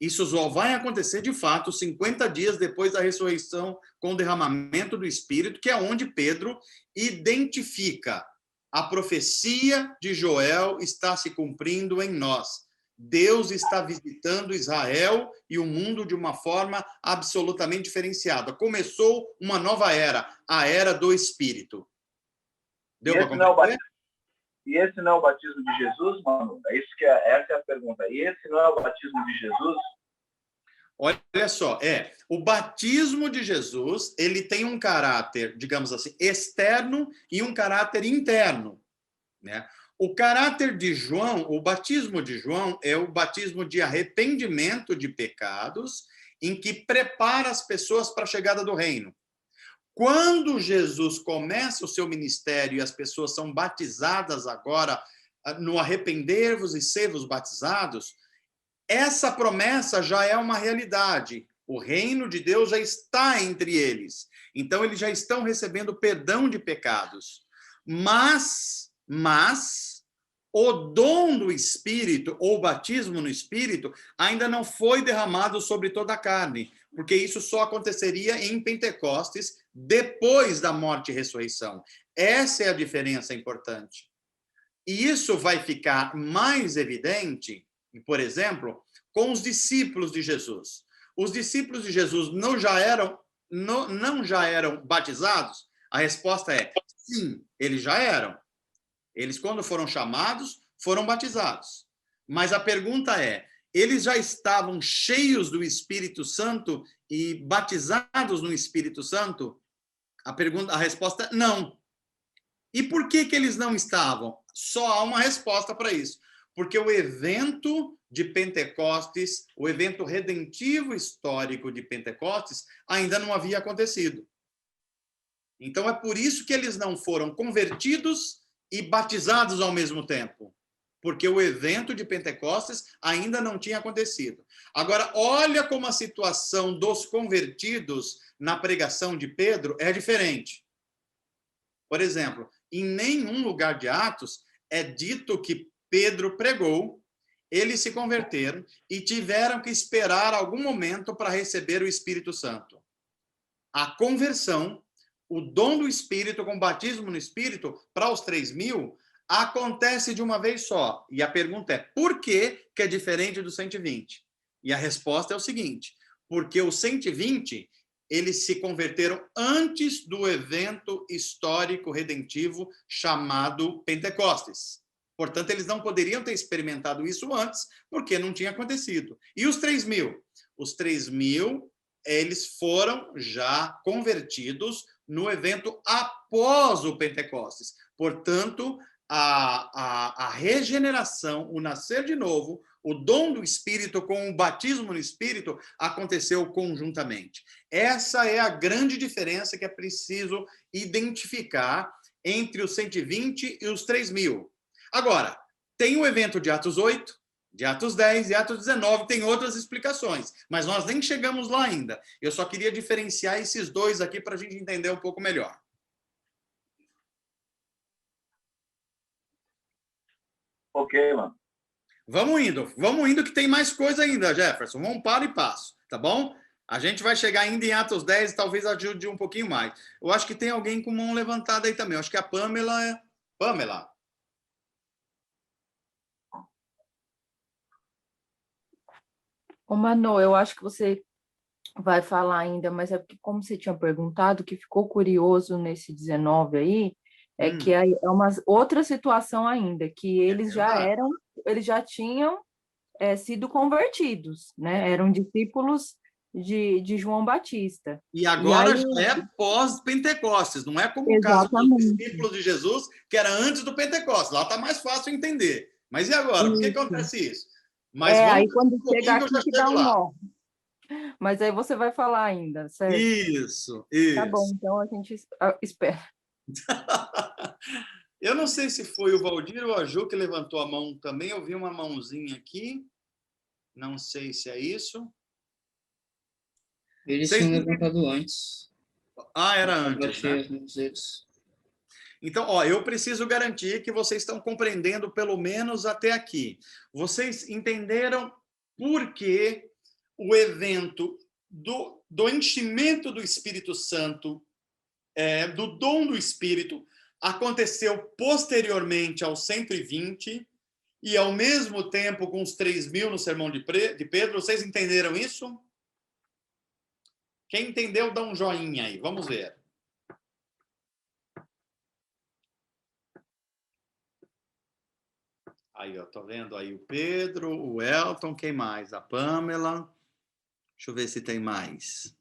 Isso só vai acontecer, de fato, 50 dias depois da ressurreição, com o derramamento do Espírito, que é onde Pedro identifica a profecia de Joel está se cumprindo em nós. Deus está visitando Israel e o mundo de uma forma absolutamente diferenciada. Começou uma nova era, a era do Espírito. Deu para compreender? E esse não é o batismo de Jesus, mano? Essa é a pergunta. E esse não é o batismo de Jesus? Olha só, o batismo de Jesus, ele tem um caráter, digamos assim, externo e um caráter interno, né? O caráter de João, o batismo de João é o batismo de arrependimento de pecados, em que prepara as pessoas para a chegada do reino. Quando Jesus começa o seu ministério e as pessoas são batizadas agora no arrepender-vos e ser-vos batizados, essa promessa já é uma realidade. O reino de Deus já está entre eles. Então, eles já estão recebendo perdão de pecados. Mas o dom do Espírito, ou batismo no Espírito, ainda não foi derramado sobre toda a carne, porque isso só aconteceria em Pentecostes, depois da morte e ressurreição. Essa é a diferença importante. E isso vai ficar mais evidente, por exemplo, com os discípulos de Jesus. Os discípulos de Jesus não já eram batizados? A resposta é sim, eles já eram. Eles, quando foram chamados, foram batizados. Mas a pergunta é, eles já estavam cheios do Espírito Santo e batizados no Espírito Santo? A resposta é não. E por que eles não estavam? Só há uma resposta para isso. Porque o evento de Pentecostes, o evento redentivo histórico de Pentecostes, ainda não havia acontecido. Então, é por isso que eles não foram convertidos e batizados ao mesmo tempo, porque o evento de Pentecostes ainda não tinha acontecido. Agora, olha como a situação dos convertidos na pregação de Pedro é diferente. Por exemplo, em nenhum lugar de Atos é dito que Pedro pregou, eles se converteram e tiveram que esperar algum momento para receber o Espírito Santo. A conversão, o dom do Espírito com batismo no Espírito, para os 3.000, acontece de uma vez só. E a pergunta é, por que é diferente do 120? E a resposta é o seguinte, porque os 120, eles se converteram antes do evento histórico redentivo chamado Pentecostes. Portanto, eles não poderiam ter experimentado isso antes, porque não tinha acontecido. E os 3.000? Os 3.000, eles foram já convertidos no evento após o Pentecostes. Portanto, a regeneração, o nascer de novo, o dom do Espírito com o batismo no Espírito aconteceu conjuntamente. Essa é a grande diferença que é preciso identificar entre os 120 e os 3.000. Agora, tem o evento de Atos 8, de Atos 10 e Atos 19, tem outras explicações, mas nós nem chegamos lá ainda. Eu só queria diferenciar esses dois aqui para a gente entender um pouco melhor. Ok, mano. Vamos indo que tem mais coisa ainda, Jefferson. Vamos para e passo, tá bom? A gente vai chegar ainda em Atos 10 e talvez ajude um pouquinho mais. Eu acho que tem alguém com mão levantada aí também. Eu acho que a Pamela. Pamela. Ô, Manu, eu acho que você vai falar ainda, mas é porque, como você tinha perguntado, o que ficou curioso nesse 19 aí, é que é uma outra situação ainda, que eles já tinham sido convertidos, né? Eram discípulos de João Batista. E agora aí- já é pós-Pentecostes, não é como o caso dos Exatamente. discípulos de Jesus, que era antes do Pentecostes. Lá está mais fácil entender. Mas e agora? Por que Isso. acontece isso? Mas Aí vamos quando um pouquinho chegar que eu aqui já que dá chego um lá. nó. Mas aí você vai falar ainda, certo? Isso. Tá bom, então a gente espera. Eu não sei se foi o Valdir ou a Ju que levantou a mão também. Eu vi uma mãozinha aqui. Não sei se é isso. Eles Vocês tinham não- levantado antes. Ah, era Eu antes, baixei né? as mãos deles. Então, ó, eu preciso garantir que vocês estão compreendendo pelo menos até aqui. Vocês entenderam por que o evento do enchimento do Espírito Santo, do dom do Espírito, aconteceu posteriormente aos 120 e, ao mesmo tempo, com os 3.000 no Sermão de Pedro. Vocês entenderam isso? Quem entendeu, dá um joinha aí. Vamos ver. Aí, ó, tô vendo aí o Pedro, o Elton, quem mais? A Pamela. Deixa eu ver se tem mais.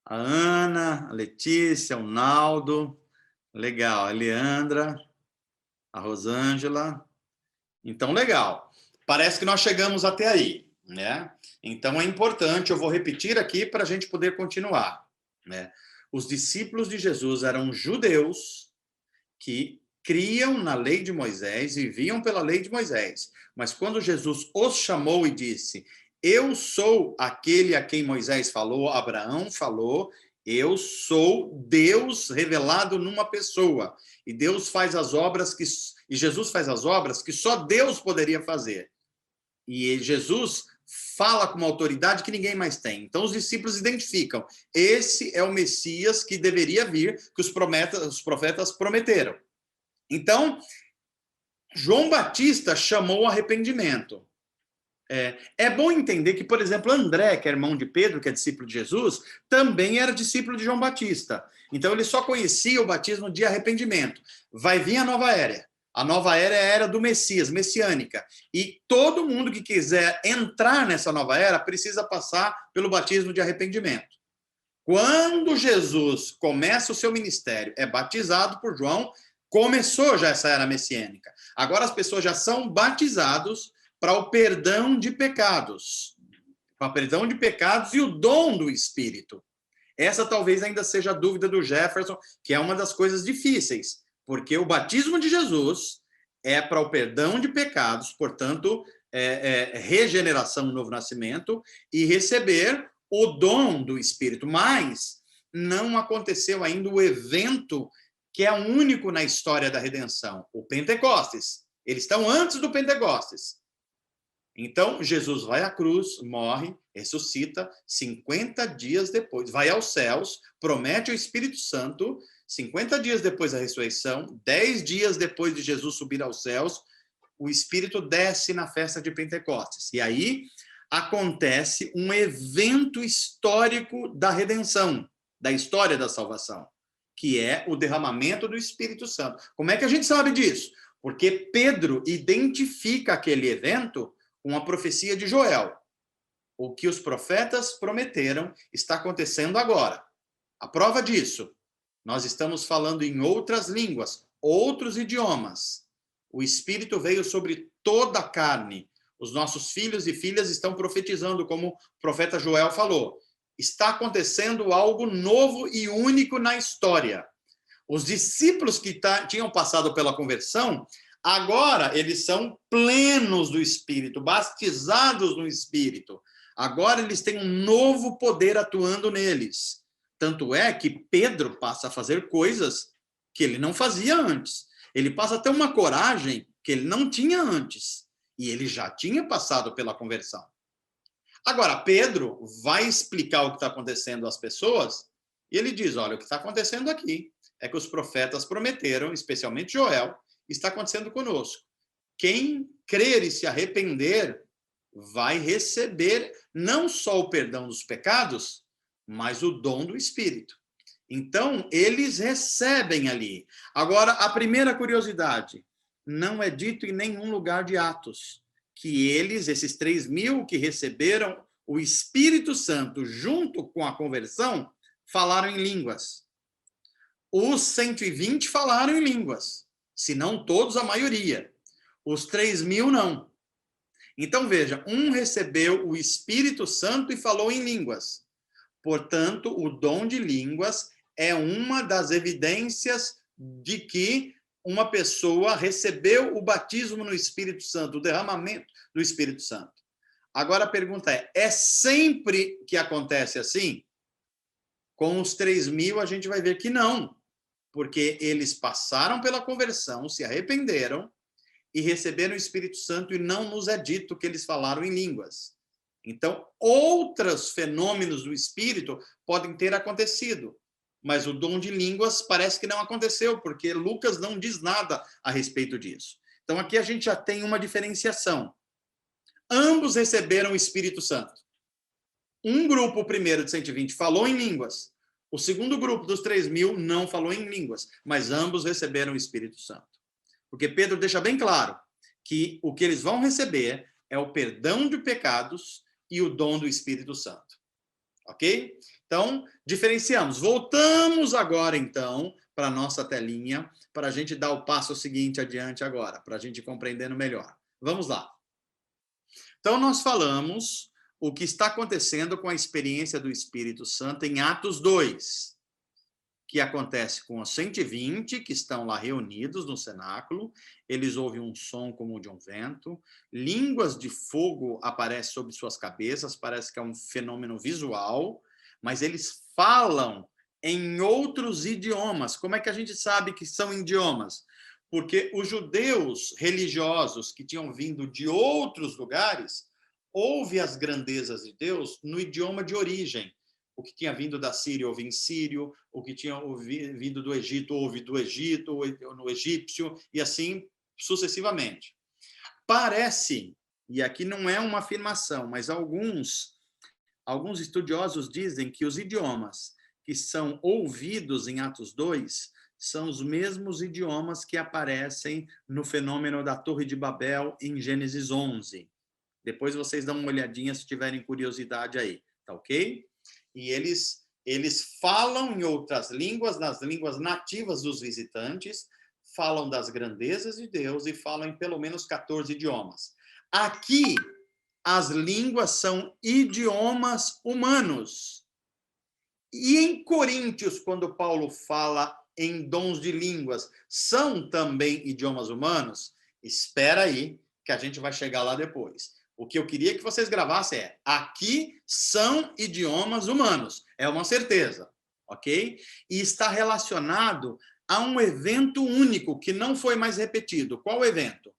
A Ana, a Letícia, o Naldo. Legal, a Leandra, a Rosângela. Então, legal. Parece que nós chegamos até aí, né? Então, é importante, eu vou repetir aqui para a gente poder continuar, né? Os discípulos de Jesus eram judeus que criam na lei de Moisés, viviam pela lei de Moisés. Mas quando Jesus os chamou e disse: eu sou aquele a quem Moisés falou, Abraão falou, eu sou Deus revelado numa pessoa. E Deus faz as obras e Jesus faz as obras que só Deus poderia fazer. E Jesus fala com uma autoridade que ninguém mais tem. Então os discípulos identificam: esse é o Messias que deveria vir, que os profetas prometeram. Então, João Batista chamou o arrependimento. É bom entender que, por exemplo, André, que é irmão de Pedro, que é discípulo de Jesus, também era discípulo de João Batista. Então, ele só conhecia o batismo de arrependimento. Vai vir a nova era. A nova era é a era do Messias, messiânica. E todo mundo que quiser entrar nessa nova era precisa passar pelo batismo de arrependimento. Quando Jesus começa o seu ministério, é batizado por João, começou já essa era messiânica. Agora as pessoas já são batizados para o perdão de pecados. Para o perdão de pecados e o dom do Espírito. Essa talvez ainda seja a dúvida do Jefferson, que é uma das coisas difíceis, porque o batismo de Jesus é para o perdão de pecados, portanto, regeneração, novo nascimento, e receber o dom do Espírito. Mas não aconteceu ainda o evento que é único na história da redenção, o Pentecostes. Eles estão antes do Pentecostes. Então, Jesus vai à cruz, morre, ressuscita, 50 dias depois, vai aos céus, promete o Espírito Santo, 50 dias depois da ressurreição, 10 dias depois de Jesus subir aos céus, o Espírito desce na festa de Pentecostes. E aí acontece um evento histórico da redenção, da história da salvação, que é o derramamento do Espírito Santo. Como é que a gente sabe disso? Porque Pedro identifica aquele evento com a profecia de Joel. O que os profetas prometeram está acontecendo agora. A prova disso, nós estamos falando em outras línguas, outros idiomas. O Espírito veio sobre toda a carne. Os nossos filhos e filhas estão profetizando, como o profeta Joel falou. Está acontecendo algo novo e único na história. Os discípulos que tinham passado pela conversão, agora eles são plenos do Espírito, batizados no Espírito. Agora eles têm um novo poder atuando neles. Tanto é que Pedro passa a fazer coisas que ele não fazia antes. Ele passa a ter uma coragem que ele não tinha antes. E ele já tinha passado pela conversão. Agora, Pedro vai explicar o que está acontecendo às pessoas e ele diz: olha, o que está acontecendo aqui é que os profetas prometeram, especialmente Joel, está acontecendo conosco. Quem crer e se arrepender vai receber não só o perdão dos pecados, mas o dom do Espírito. Então, eles recebem ali. Agora, a primeira curiosidade, não é dito em nenhum lugar de Atos que eles, esses 3.000 que receberam o Espírito Santo, junto com a conversão, falaram em línguas. Os 120 falaram em línguas, se não todos, a maioria. Os 3.000 não. Então, veja, um recebeu o Espírito Santo e falou em línguas. Portanto, o dom de línguas é uma das evidências de que uma pessoa recebeu o batismo no Espírito Santo, o derramamento do Espírito Santo. Agora a pergunta é sempre que acontece assim? Com os 3.000 a gente vai ver que não, porque eles passaram pela conversão, se arrependeram e receberam o Espírito Santo e não nos é dito que eles falaram em línguas. Então, outros fenômenos do Espírito podem ter acontecido, mas o dom de línguas parece que não aconteceu, porque Lucas não diz nada a respeito disso. Então, aqui a gente já tem uma diferenciação. Ambos receberam o Espírito Santo. Um grupo, o primeiro de 120, falou em línguas. O segundo grupo dos 3.000 não falou em línguas, mas ambos receberam o Espírito Santo. Porque Pedro deixa bem claro que o que eles vão receber é o perdão de pecados e o dom do Espírito Santo. Ok? Então, diferenciamos. Voltamos agora, então, para a nossa telinha, para a gente dar o passo seguinte adiante agora, para a gente compreendendo melhor. Vamos lá. Então, nós falamos o que está acontecendo com a experiência do Espírito Santo em Atos 2, que acontece com os 120 que estão lá reunidos no cenáculo, eles ouvem um som como de um vento, línguas de fogo aparecem sobre suas cabeças, parece que é um fenômeno visual, mas eles falam em outros idiomas. Como é que a gente sabe que são idiomas? Porque os judeus religiosos que tinham vindo de outros lugares ouvem as grandezas de Deus no idioma de origem. O que tinha vindo da Síria ouve em sírio, o que tinha vindo do Egito ouve do Egito, ou no egípcio, e assim sucessivamente. Parece, e aqui não é uma afirmação, mas alguns estudiosos dizem que os idiomas que são ouvidos em Atos 2 são os mesmos idiomas que aparecem no fenômeno da Torre de Babel em Gênesis 11. Depois vocês dão uma olhadinha se tiverem curiosidade aí, tá ok? E eles falam em outras línguas, nas línguas nativas dos visitantes, falam das grandezas de Deus e falam em pelo menos 14 idiomas. Aqui, as línguas são idiomas humanos. E em Coríntios, quando Paulo fala em dons de línguas, são também idiomas humanos? Espera aí, que a gente vai chegar lá depois. O que eu queria que vocês gravassem é: aqui são idiomas humanos. É uma certeza, ok? E está relacionado a um evento único que não foi mais repetido. Qual evento?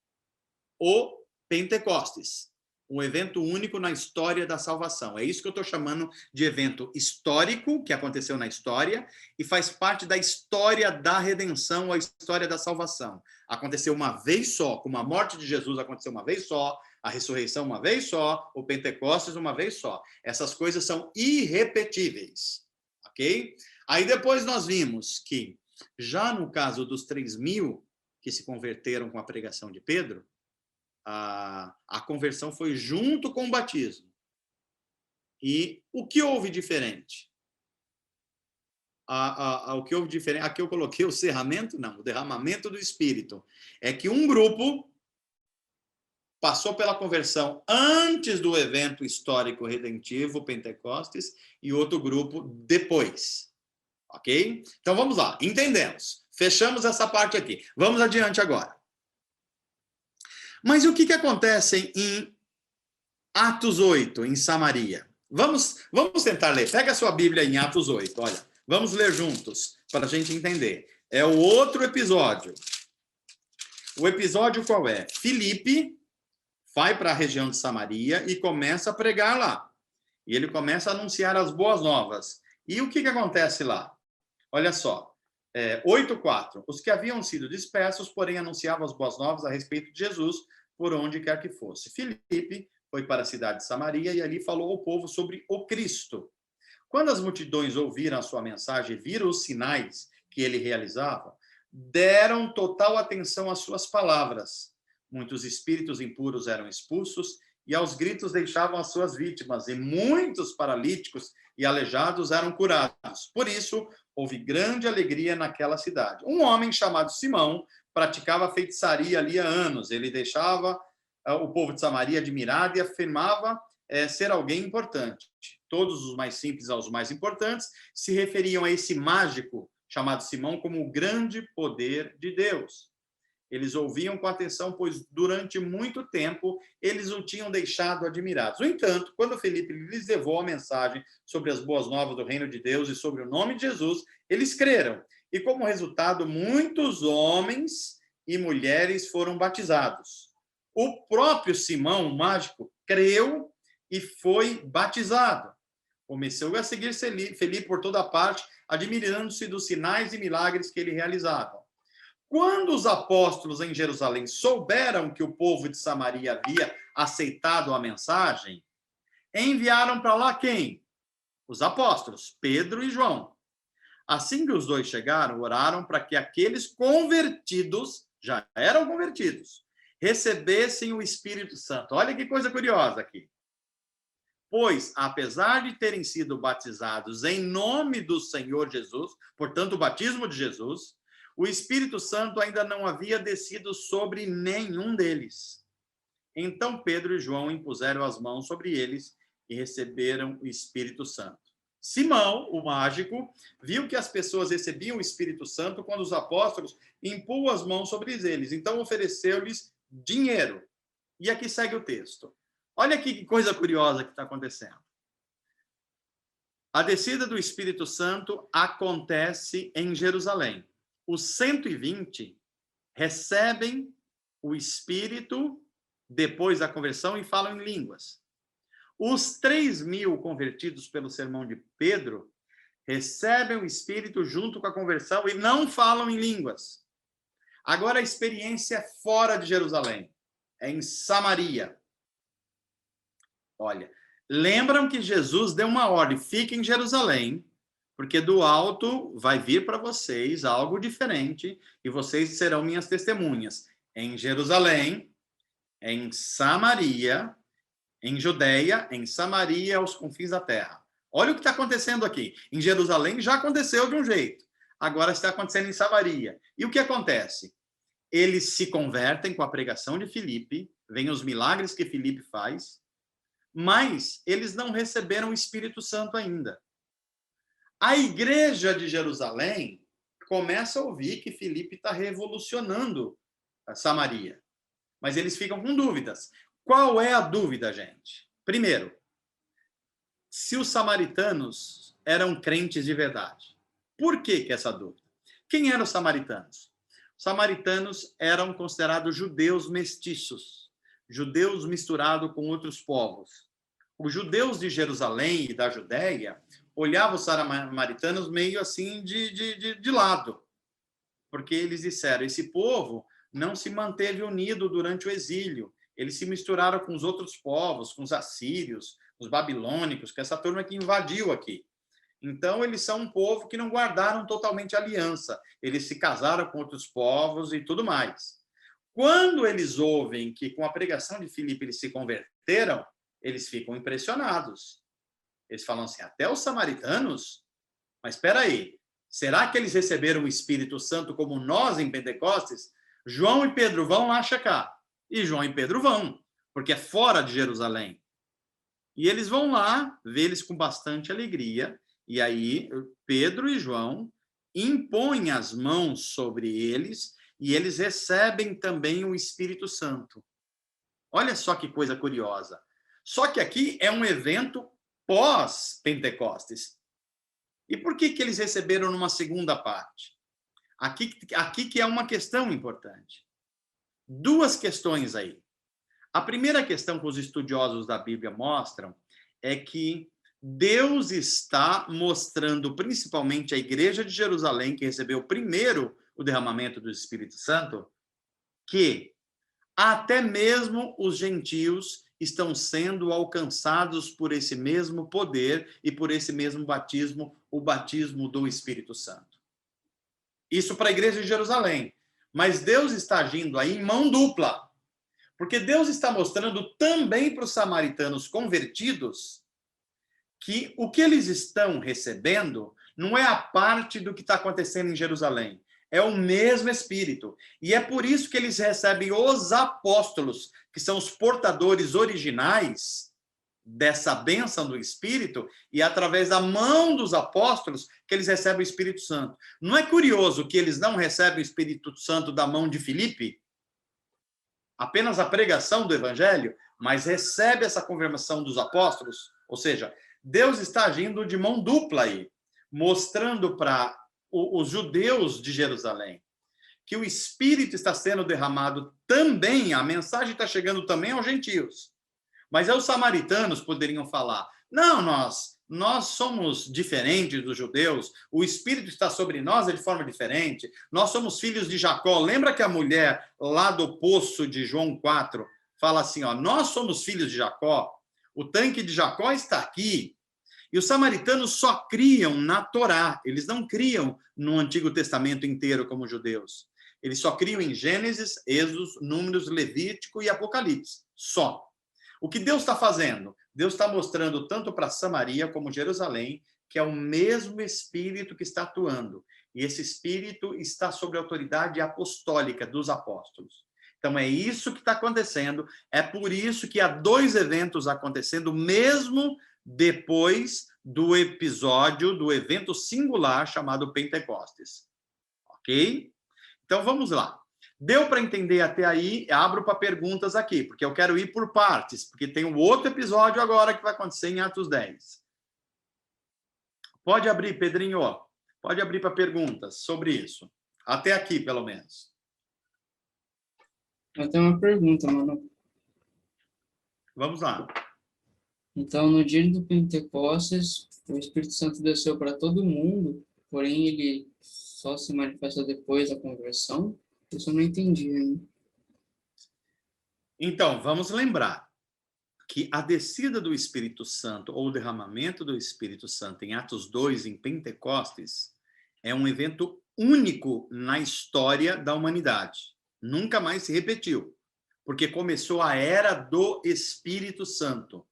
O Pentecostes. Um evento único na história da salvação. É isso que eu estou chamando de evento histórico, que aconteceu na história, e faz parte da história da redenção, ou a história da salvação. Aconteceu uma vez só, como a morte de Jesus aconteceu uma vez só, a ressurreição uma vez só, o Pentecostes uma vez só. Essas coisas são irrepetíveis, ok? Aí depois nós vimos que, já no caso dos 3.000 que se converteram com a pregação de Pedro, a conversão foi junto com o batismo. E o que houve diferente? O que houve diferente? Aqui eu coloquei o cerramento, não, o derramamento do Espírito. É que um grupo passou pela conversão antes do evento histórico redentivo, Pentecostes, e outro grupo depois. Ok? Então vamos lá, entendemos. Fechamos essa parte aqui. Vamos adiante agora. Mas o que acontece em Atos 8, em Samaria? Vamos tentar ler. Pega a sua Bíblia em Atos 8, olha. Vamos ler juntos, para a gente entender. É o outro episódio. O episódio qual é? Filipe vai para a região de Samaria e começa a pregar lá. E ele começa a anunciar as boas novas. E o que acontece lá? Olha só. 8:4. Os que haviam sido dispersos, porém, anunciavam as boas novas a respeito de Jesus, por onde quer que fosse. Filipe foi para a cidade de Samaria e ali falou ao povo sobre o Cristo. Quando as multidões ouviram a sua mensagem e viram os sinais que ele realizava, deram total atenção às suas palavras. Muitos espíritos impuros eram expulsos e aos gritos deixavam as suas vítimas, e muitos paralíticos e aleijados eram curados. Por isso, houve grande alegria naquela cidade. Um homem chamado Simão praticava feitiçaria ali há anos. Ele deixava o povo de Samaria admirado e afirmava ser alguém importante. Todos os mais simples aos mais importantes se referiam a esse mágico chamado Simão como o grande poder de Deus. Eles ouviam com atenção, pois durante muito tempo eles o tinham deixado admirados. No entanto, quando Felipe lhes levou a mensagem sobre as boas novas do reino de Deus e sobre o nome de Jesus, eles creram. E como resultado, muitos homens e mulheres foram batizados. O próprio Simão, o mágico, creu e foi batizado. Começou a seguir Felipe por toda parte, admirando-se dos sinais e milagres que ele realizava. Quando os apóstolos em Jerusalém souberam que o povo de Samaria havia aceitado a mensagem, enviaram para lá quem? Os apóstolos, Pedro e João. Assim que os dois chegaram, oraram para que aqueles convertidos, já eram convertidos, recebessem o Espírito Santo. Olha que coisa curiosa aqui. Pois, apesar de terem sido batizados em nome do Senhor Jesus, portanto, o batismo de Jesus, o Espírito Santo ainda não havia descido sobre nenhum deles. Então Pedro e João impuseram as mãos sobre eles e receberam o Espírito Santo. Simão, o mágico, viu que as pessoas recebiam o Espírito Santo quando os apóstolos impunham as mãos sobre eles. Então ofereceu-lhes dinheiro. E aqui segue o texto. Olha aqui que coisa curiosa que está acontecendo. A descida do Espírito Santo acontece em Jerusalém. Os 120 recebem o Espírito depois da conversão e falam em línguas. Os 3.000 convertidos pelo sermão de Pedro recebem o Espírito junto com a conversão e não falam em línguas. Agora a experiência é fora de Jerusalém, é em Samaria. Olha, lembram que Jesus deu uma ordem, fiquem em Jerusalém, porque do alto vai vir para vocês algo diferente e vocês serão minhas testemunhas em Jerusalém, em Samaria, em Judeia, em Samaria, aos confins da terra. Olha o que está acontecendo aqui. Em Jerusalém já aconteceu de um jeito, agora está acontecendo em Samaria. E o que acontece? Eles se convertem com a pregação de Filipe, vêm os milagres que Filipe faz, mas eles não receberam o Espírito Santo ainda. A igreja de Jerusalém começa a ouvir que Filipe está revolucionando a Samaria. Mas eles ficam com dúvidas. Qual é a dúvida, gente? Primeiro, se os samaritanos eram crentes de verdade. Por que essa dúvida? Quem eram os samaritanos? Os samaritanos eram considerados judeus mestiços, judeus misturados com outros povos. Os judeus de Jerusalém e da Judéia olhavam os samaritanos meio assim de lado, porque eles disseram, esse povo não se manteve unido durante o exílio, eles se misturaram com os outros povos, com os assírios, os babilônicos, que essa turma que invadiu aqui. Então, eles são um povo que não guardaram totalmente a aliança, eles se casaram com outros povos e tudo mais. Quando eles ouvem que com a pregação de Filipe eles se converteram, eles ficam impressionados. Eles falam assim, até os samaritanos? Mas espera aí, será que eles receberam o Espírito Santo como nós em Pentecostes? João e Pedro vão lá checar. E João e Pedro vão, porque é fora de Jerusalém. E eles vão lá, ver eles com bastante alegria. E aí Pedro e João impõem as mãos sobre eles e eles recebem também o Espírito Santo. Olha só que coisa curiosa. Só que aqui é um evento pós-Pentecostes. E por que eles receberam numa segunda parte? Aqui que é uma questão importante. Duas questões aí. A primeira questão que os estudiosos da Bíblia mostram é que Deus está mostrando, principalmente a igreja de Jerusalém, que recebeu primeiro o derramamento do Espírito Santo, que até mesmo os gentios estão sendo alcançados por esse mesmo poder e por esse mesmo batismo, o batismo do Espírito Santo. Isso para a igreja de Jerusalém. Mas Deus está agindo aí em mão dupla. Porque Deus está mostrando também para os samaritanos convertidos que o que eles estão recebendo não é a parte do que está acontecendo em Jerusalém. É o mesmo Espírito. E é por isso que eles recebem os apóstolos, que são os portadores originais dessa bênção do Espírito, e através da mão dos apóstolos que eles recebem o Espírito Santo. Não é curioso que eles não recebem o Espírito Santo da mão de Filipe? Apenas a pregação do Evangelho, mas recebe essa confirmação dos apóstolos? Ou seja, Deus está agindo de mão dupla aí, mostrando para os judeus de Jerusalém que o Espírito está sendo derramado também, a mensagem está chegando também aos gentios. Mas aí os samaritanos poderiam falar, não, nós somos diferentes dos judeus, o Espírito está sobre nós de forma diferente, nós somos filhos de Jacó. Lembra que a mulher lá do poço de João 4 fala assim, ó, nós somos filhos de Jacó, o tanque de Jacó está aqui. E os samaritanos só criam na Torá, eles não criam no Antigo Testamento inteiro como os judeus. Eles só criam em Gênesis, Êxodo, Números, Levítico e Apocalipse, só. O que Deus está fazendo? Deus está mostrando tanto para Samaria como Jerusalém que é o mesmo Espírito que está atuando. E esse Espírito está sob a autoridade apostólica dos apóstolos. Então é isso que está acontecendo. É por isso que há 2 eventos acontecendo, mesmo depois do episódio, do evento singular chamado Pentecostes. Ok? Então vamos lá. Deu para entender até aí? Abro para perguntas aqui, porque eu quero ir por partes, porque tem um outro episódio agora que vai acontecer em Atos 10. Pode abrir, Pedrinho. Pode abrir para perguntas sobre isso. Até aqui, pelo menos. Eu tenho uma pergunta, mano. Vamos lá. Então, no dia do Pentecostes, o Espírito Santo desceu para todo mundo, porém ele só se manifesta depois da conversão? Isso eu não entendi ainda. Então, vamos lembrar que a descida do Espírito Santo, ou o derramamento do Espírito Santo em Atos 2, em Pentecostes, é um evento único na história da humanidade. Nunca mais se repetiu, porque começou a era do Espírito Santo.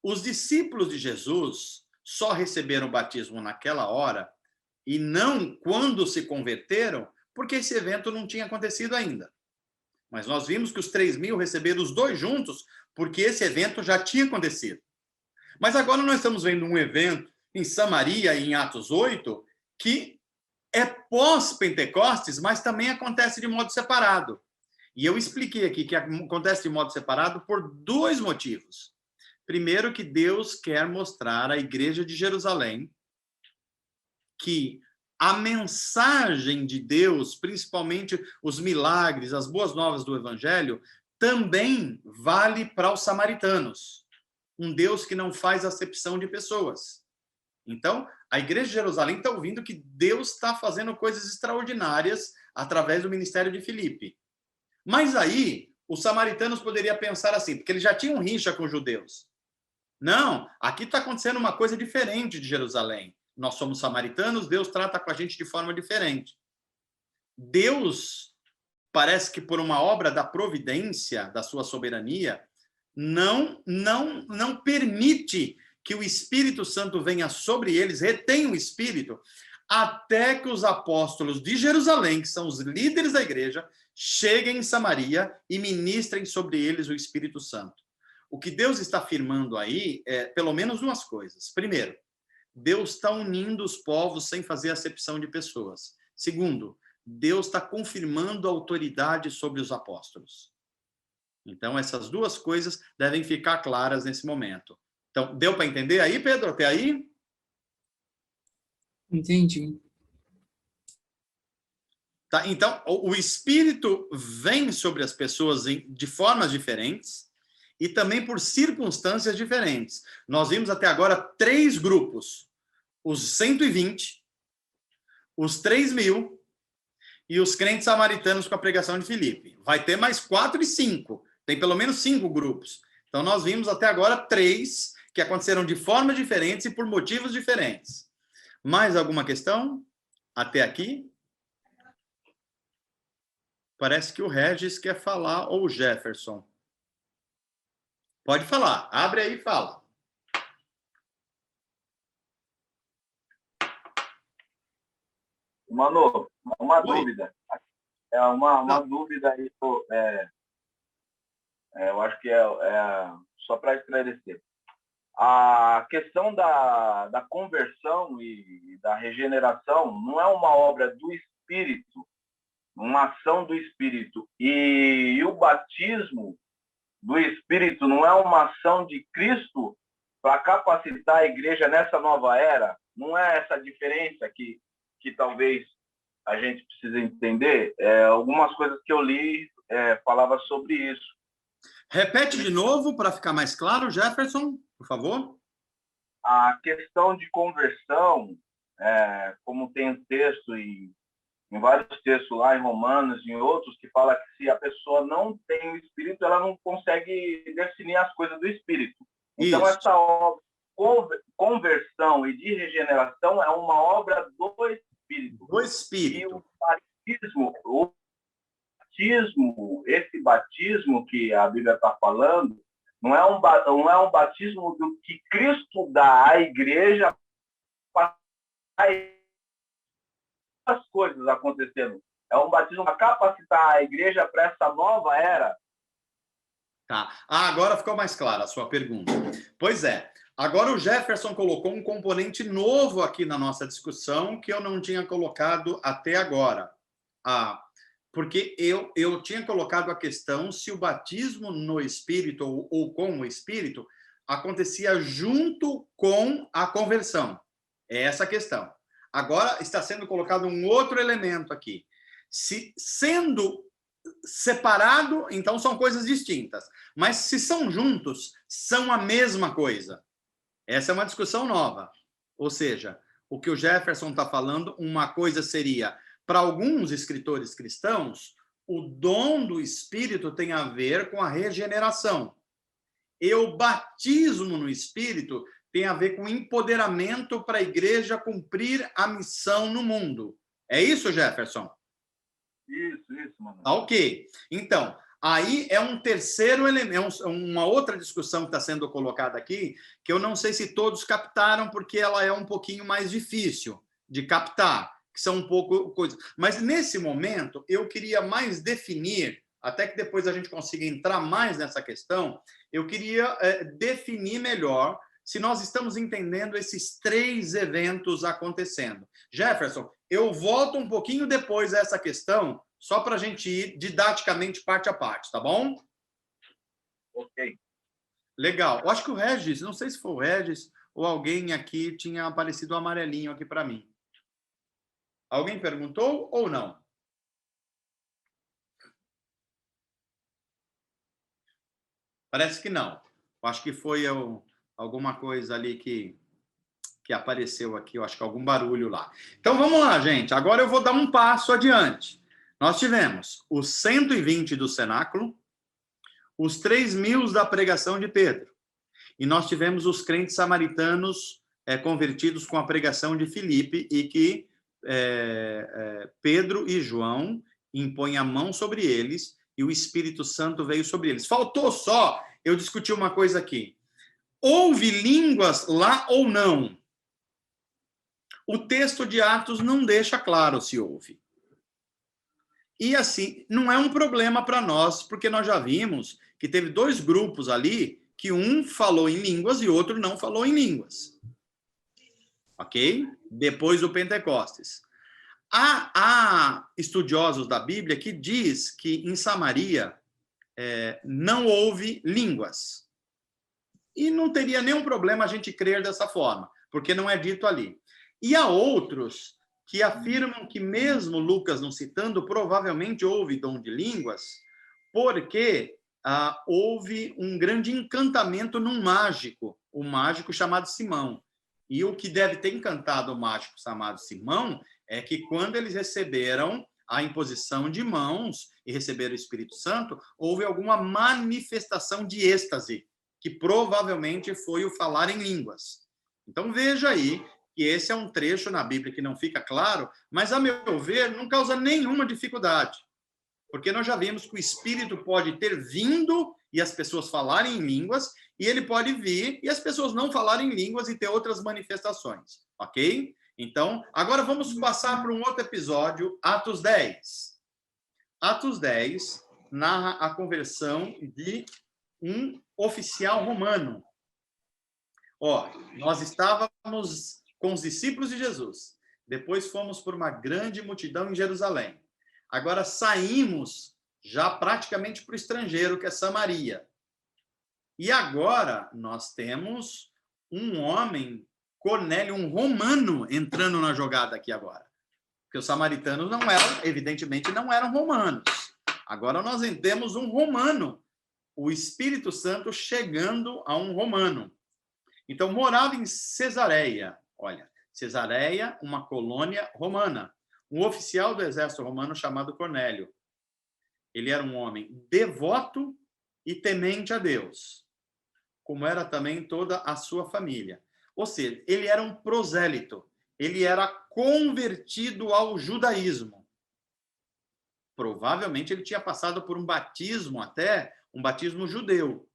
Os discípulos de Jesus só receberam o batismo naquela hora e não quando se converteram, porque esse evento não tinha acontecido ainda. Mas nós vimos que os 3.000 receberam os 2 juntos, porque esse evento já tinha acontecido. Mas agora nós estamos vendo um evento em Samaria, em Atos 8, que é pós-Pentecostes, mas também acontece de modo separado. E eu expliquei aqui que acontece de modo separado por 2 motivos. Primeiro, que Deus quer mostrar à igreja de Jerusalém que a mensagem de Deus, principalmente os milagres, as boas novas do Evangelho, também vale para os samaritanos. Um Deus que não faz acepção de pessoas. Então, a igreja de Jerusalém está ouvindo que Deus está fazendo coisas extraordinárias através do ministério de Filipe. Mas aí, os samaritanos poderiam pensar assim, porque eles já tinham rixa com os judeus. Não, aqui está acontecendo uma coisa diferente de Jerusalém. Nós somos samaritanos, Deus trata com a gente de forma diferente. Deus, parece que por uma obra da providência, da sua soberania, não permite que o Espírito Santo venha sobre eles, retém o Espírito, até que os apóstolos de Jerusalém, que são os líderes da igreja, cheguem em Samaria e ministrem sobre eles o Espírito Santo. O que Deus está afirmando aí é pelo menos 2 coisas. Primeiro, Deus está unindo os povos sem fazer acepção de pessoas. Segundo, Deus está confirmando a autoridade sobre os apóstolos. Então, essas 2 coisas devem ficar claras nesse momento. Então, deu para entender aí, Pedro? Até aí? Entendi. Tá, então, o Espírito vem sobre as pessoas de formas diferentes e também por circunstâncias diferentes. Nós vimos até agora 3 grupos. Os 120, os 3.000 e os crentes samaritanos com a pregação de Filipe. Vai ter mais 4 e 5. Tem pelo menos 5 grupos. Então, nós vimos até agora 3 que aconteceram de formas diferentes e por motivos diferentes. Mais alguma questão? Até aqui? Parece que o Regis quer falar, ou o Jefferson. Pode falar, abre aí e fala. Mano, uma Oi. dúvida. É uma Não. dúvida aí, eu acho que só para esclarecer. A questão da conversão e da regeneração não é uma obra do Espírito, uma ação do Espírito. E o batismo do Espírito não é uma ação de Cristo para capacitar a igreja nessa nova era? Não é essa diferença que talvez a gente precise entender? Algumas coisas que eu li falava sobre isso. Repete de novo para ficar mais claro, Jefferson, por favor. A questão de conversão, como tem um texto em vários textos lá em Romanos e em outros, que fala que se a pessoa não tem o Espírito, ela não consegue definir as coisas do Espírito. Então, Isso. essa obra, conversão e de regeneração é uma obra do Espírito. Do E Espírito. o batismo, esse batismo que a Bíblia está falando, não é um batismo do que Cristo dá à igreja para as coisas acontecendo. É um batismo para capacitar a igreja para essa nova era. Tá. Agora ficou mais clara a sua pergunta. Pois é. Agora o Jefferson colocou um componente novo aqui na nossa discussão que eu não tinha colocado até agora. Porque eu tinha colocado a questão se o batismo no Espírito ou com o Espírito acontecia junto com a conversão. É essa a questão. Agora está sendo colocado um outro elemento aqui. Se sendo separado, então são coisas distintas. Mas se são juntos, são a mesma coisa. Essa é uma discussão nova. Ou seja, o que o Jefferson está falando, uma coisa seria, para alguns escritores cristãos, o dom do Espírito tem a ver com a regeneração. E o batismo no Espírito tem a ver com empoderamento para a igreja cumprir a missão no mundo. É isso, Jefferson? Isso, mano. Ok. Então, aí é um terceiro elemento, uma outra discussão que está sendo colocada aqui, que eu não sei se todos captaram, porque ela é um pouquinho mais difícil de captar, que são um pouco coisas. Mas, nesse momento, eu queria mais definir, até que depois a gente consiga entrar mais nessa questão, eu queria definir melhor se nós estamos entendendo esses três eventos acontecendo. Jefferson, eu volto um pouquinho depois a essa questão, só para a gente ir didaticamente parte a parte, tá bom? Ok. Legal. Eu acho que o Regis, não sei se foi o Regis ou alguém aqui tinha aparecido um amarelinho aqui para mim. Alguém perguntou ou não? Parece que não. Eu acho que foi alguma coisa ali que apareceu aqui, eu acho que algum barulho lá. Então, vamos lá, gente. Agora eu vou dar um passo adiante. Nós tivemos os 120 do cenáculo, os 3.000 da pregação de Pedro. E nós tivemos os crentes samaritanos convertidos com a pregação de Filipe e que Pedro e João impõem a mão sobre eles e o Espírito Santo veio sobre eles. Faltou só eu discutir uma coisa aqui. Houve línguas lá ou não? O texto de Atos não deixa claro se houve. E assim, não é um problema para nós, porque nós já vimos que teve dois grupos ali, que um falou em línguas e outro não falou em línguas. Ok? Depois do Pentecostes. Há estudiosos da Bíblia que diz que em Samaria não houve línguas. E não teria nenhum problema a gente crer dessa forma, porque não é dito ali. E há outros que afirmam que mesmo Lucas não citando, provavelmente houve dom de línguas, porque houve um grande encantamento num mágico, o mágico chamado Simão. E o que deve ter encantado o mágico chamado Simão é que quando eles receberam a imposição de mãos e receberam o Espírito Santo, houve alguma manifestação de êxtase, que provavelmente foi o falar em línguas. Então veja aí que esse é um trecho na Bíblia que não fica claro, mas, a meu ver, não causa nenhuma dificuldade. Porque nós já vimos que o Espírito pode ter vindo e as pessoas falarem em línguas, e ele pode vir e as pessoas não falarem em línguas e ter outras manifestações, ok? Então, agora vamos passar para um outro episódio, Atos 10. Atos 10 narra a conversão de um oficial romano. Ó, nós estávamos com os discípulos de Jesus, depois fomos por uma grande multidão em Jerusalém. Agora saímos já praticamente para o estrangeiro, que é Samaria. E agora nós temos um homem, Cornélio, um romano, entrando na jogada aqui agora. Porque os samaritanos não eram, evidentemente, não eram romanos. Agora nós temos um romano, o Espírito Santo chegando a um romano. Então, morava em Cesareia. Olha, Cesareia, uma colônia romana. Um oficial do exército romano chamado Cornélio. Ele era um homem devoto e temente a Deus, como era também toda a sua família. Ou seja, ele era um prosélito. Ele era convertido ao judaísmo. Provavelmente ele tinha passado por um batismo até, um batismo judeu.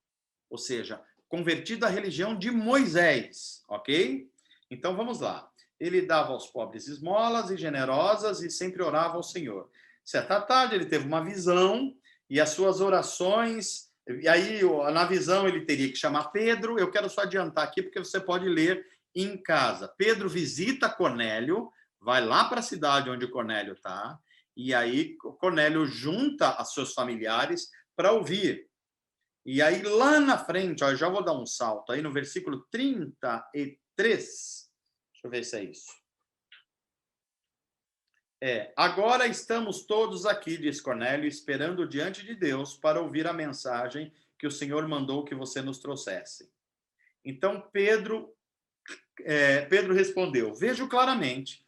Ou seja, convertido à religião de Moisés, ok? Então, vamos lá. Ele dava aos pobres esmolas e generosas e sempre orava ao Senhor. Certa tarde, ele teve uma visão e as suas orações... E aí, na visão, ele teria que chamar Pedro. Eu quero só adiantar aqui, porque você pode ler em casa. Pedro visita Cornélio, vai lá para a cidade onde Cornélio está, e aí Cornélio junta os seus familiares para ouvir. E aí, lá na frente, ó, eu já vou dar um salto, aí no versículo 33... Deixa eu ver se é isso. Agora estamos todos aqui, diz Cornélio, esperando diante de Deus para ouvir a mensagem que o Senhor mandou que você nos trouxesse. Então, Pedro respondeu, vejo claramente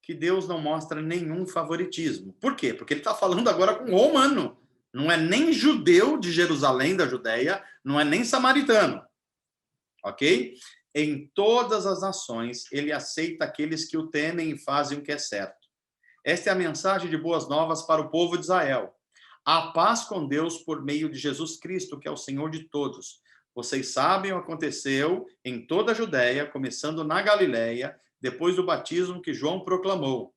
que Deus não mostra nenhum favoritismo. Por quê? Porque ele está falando agora com um romano. Não é nem judeu de Jerusalém, da Judéia, não é nem samaritano. Ok? Em todas as nações, ele aceita aqueles que o temem e fazem o que é certo. Esta é a mensagem de boas novas para o povo de Israel. A paz com Deus por meio de Jesus Cristo, que é o Senhor de todos. Vocês sabem o que aconteceu em toda a Judéia, começando na Galileia, depois do batismo que João proclamou.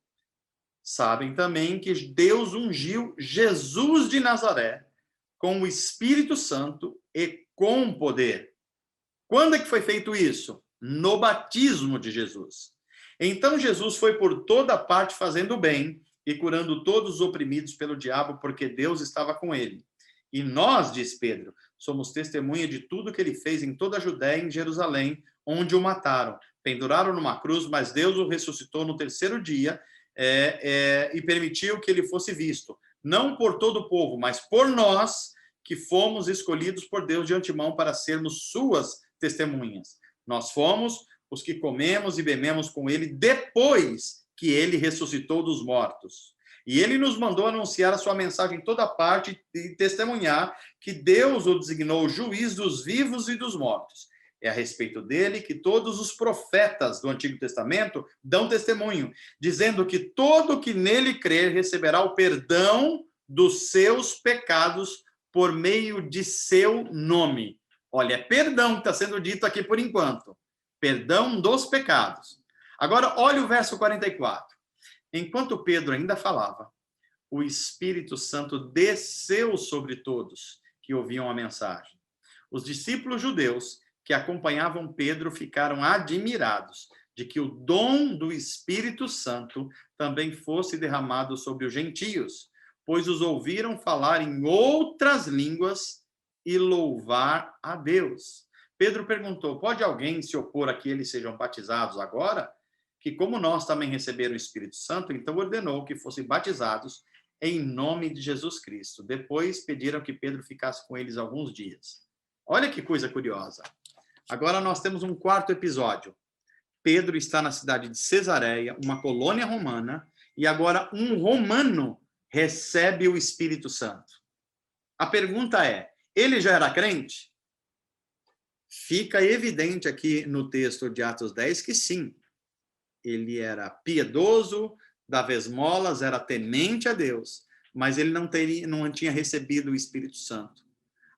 Sabem também que Deus ungiu Jesus de Nazaré com o Espírito Santo e com poder. Quando é que foi feito isso? No batismo de Jesus. Então Jesus foi por toda parte fazendo bem e curando todos os oprimidos pelo diabo, porque Deus estava com ele. E nós, diz Pedro, somos testemunha de tudo que ele fez em toda a Judéia e em Jerusalém, onde o mataram. Penduraram numa cruz, mas Deus o ressuscitou no terceiro dia e permitiu que ele fosse visto. Não por todo o povo, mas por nós, que fomos escolhidos por Deus de antemão para sermos suas testemunhas. Nós fomos os que comemos e bebemos com ele depois que ele ressuscitou dos mortos. E ele nos mandou anunciar a sua mensagem em toda parte e testemunhar que Deus o designou juiz dos vivos e dos mortos. É a respeito dele que todos os profetas do Antigo Testamento dão testemunho, dizendo que todo que nele crer receberá o perdão dos seus pecados por meio de seu nome. Olha, é perdão que está sendo dito aqui por enquanto. Perdão dos pecados. Agora, olha o verso 44. Enquanto Pedro ainda falava, o Espírito Santo desceu sobre todos que ouviam a mensagem. Os discípulos judeus que acompanhavam Pedro ficaram admirados de que o dom do Espírito Santo também fosse derramado sobre os gentios, pois os ouviram falar em outras línguas e louvar a Deus. Pedro perguntou, pode alguém se opor a que eles sejam batizados agora? Que como nós também receberam o Espírito Santo, então ordenou que fossem batizados em nome de Jesus Cristo. Depois pediram que Pedro ficasse com eles alguns dias. Olha que coisa curiosa. Agora nós temos um quarto episódio. Pedro está na cidade de Cesareia, uma colônia romana, e agora um romano recebe o Espírito Santo. A pergunta é, ele já era crente? Fica evidente aqui no texto de Atos 10 que sim. Ele era piedoso, dava esmolas, era temente a Deus, mas ele não tinha recebido o Espírito Santo.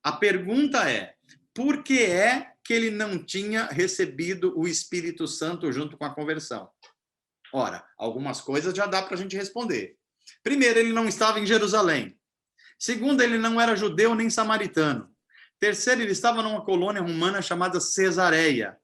A pergunta é, por que é que ele não tinha recebido o Espírito Santo junto com a conversão? Ora, algumas coisas já dá para a gente responder. Primeiro, ele não estava em Jerusalém. Segundo, ele não era judeu nem samaritano. Terceiro, ele estava numa colônia romana chamada Cesareia.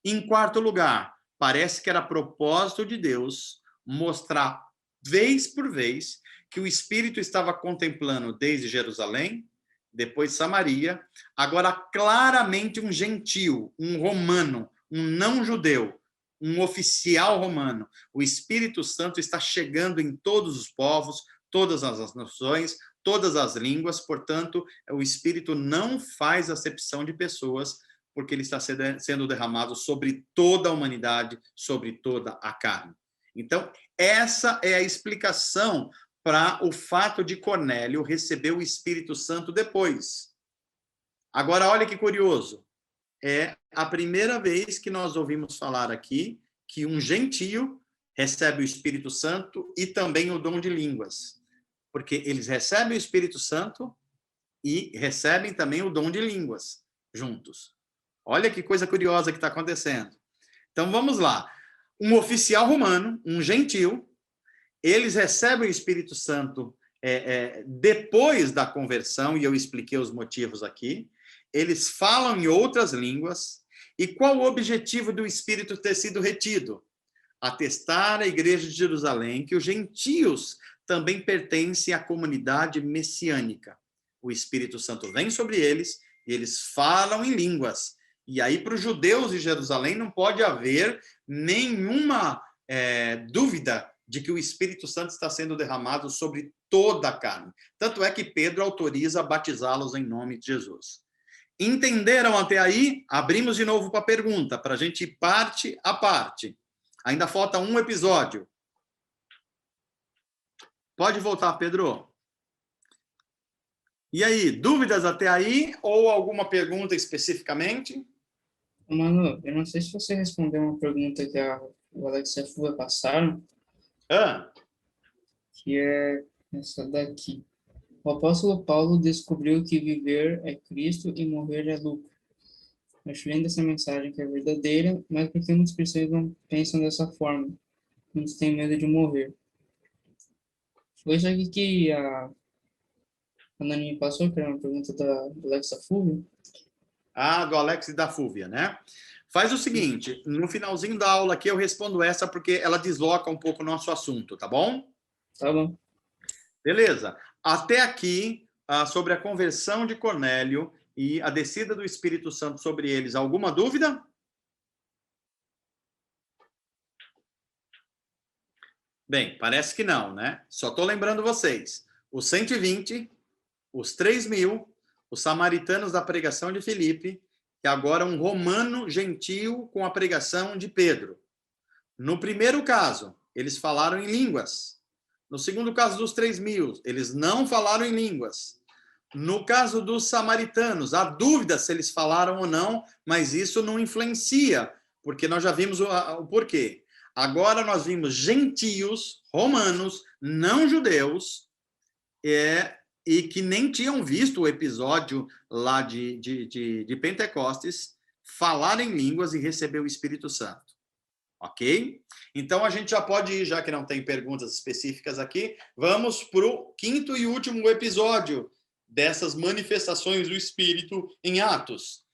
Em quarto lugar, parece que era propósito de Deus mostrar, vez por vez, que o Espírito estava contemplando desde Jerusalém, depois Samaria, agora claramente um gentio, um romano, um não-judeu, um oficial romano. O Espírito Santo está chegando em todos os povos, todas as nações, todas as línguas, portanto, o Espírito não faz acepção de pessoas, porque ele está sendo derramado sobre toda a humanidade, sobre toda a carne. Então, essa é a explicação para o fato de Cornélio receber o Espírito Santo depois. Agora, olha que curioso. É a primeira vez que nós ouvimos falar aqui que um gentio recebe o Espírito Santo e também o dom de línguas. Porque eles recebem o Espírito Santo e recebem também o dom de línguas juntos. Olha que coisa curiosa que está acontecendo. Então, vamos lá. Um oficial romano, um gentio, eles recebem o Espírito Santo depois da conversão, e eu expliquei os motivos aqui. Eles falam em outras línguas. E qual o objetivo do Espírito ter sido retido? Atestar à igreja de Jerusalém que os gentios também pertencem à comunidade messiânica. O Espírito Santo vem sobre eles e eles falam em línguas. E aí, para os judeus de Jerusalém, não pode haver nenhuma dúvida de que o Espírito Santo está sendo derramado sobre toda a carne. Tanto é que Pedro autoriza a batizá-los em nome de Jesus. Entenderam até aí? Abrimos de novo para a pergunta, para a gente ir parte a parte. Ainda falta um episódio. Pode voltar, Pedro. E aí, dúvidas até aí? Ou alguma pergunta especificamente? Mano, eu não sei se você respondeu uma pergunta que o Alex e a Fuga passaram, que é essa daqui. O apóstolo Paulo descobriu que viver é Cristo e morrer é lucro. Acho linda essa mensagem, que é verdadeira, mas porque muitos cristãos não pensam dessa forma? Muitos têm medo de morrer. Foi isso aqui que a Nani me passou, que era uma pergunta do Alex da Fúvia. Do Alex e da Fúvia, né? Faz o seguinte, no finalzinho da aula aqui eu respondo essa, porque ela desloca um pouco o nosso assunto, tá bom? Tá bom. Beleza. Até aqui, sobre a conversão de Cornélio e a descida do Espírito Santo sobre eles, alguma dúvida? Bem, parece que não, né? Só estou lembrando vocês. Os 120, os 3.000, os samaritanos da pregação de Filipe, e agora um romano gentio com a pregação de Pedro. No primeiro caso, eles falaram em línguas. No segundo caso dos 3.000, eles não falaram em línguas. No caso dos samaritanos, há dúvida se eles falaram ou não, mas isso não influencia, porque nós já vimos o porquê. Agora nós vimos gentios, romanos, não judeus, e que nem tinham visto o episódio lá de Pentecostes, falar em línguas e receber o Espírito Santo. Ok? Então, a gente já pode ir, já que não tem perguntas específicas aqui, vamos para o 5º e último episódio dessas manifestações do Espírito em Atos.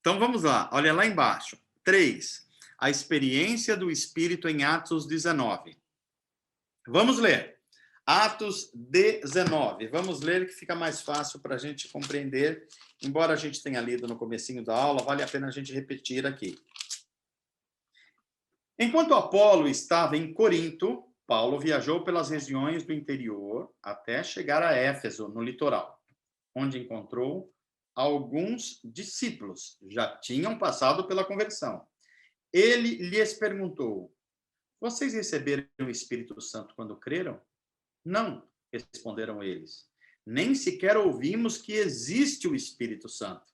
Então, vamos lá. Olha lá embaixo. 3. A experiência do Espírito em Atos 19. Vamos ler. Atos 19. Vamos ler, que fica mais fácil para a gente compreender. Embora a gente tenha lido no comecinho da aula, vale a pena a gente repetir aqui. Enquanto Apolo estava em Corinto, Paulo viajou pelas regiões do interior até chegar a Éfeso, no litoral, onde encontrou alguns discípulos, já tinham passado pela conversão. Ele lhes perguntou: vocês receberam o Espírito Santo quando creram? Não, responderam eles. Nem sequer ouvimos que existe o Espírito Santo.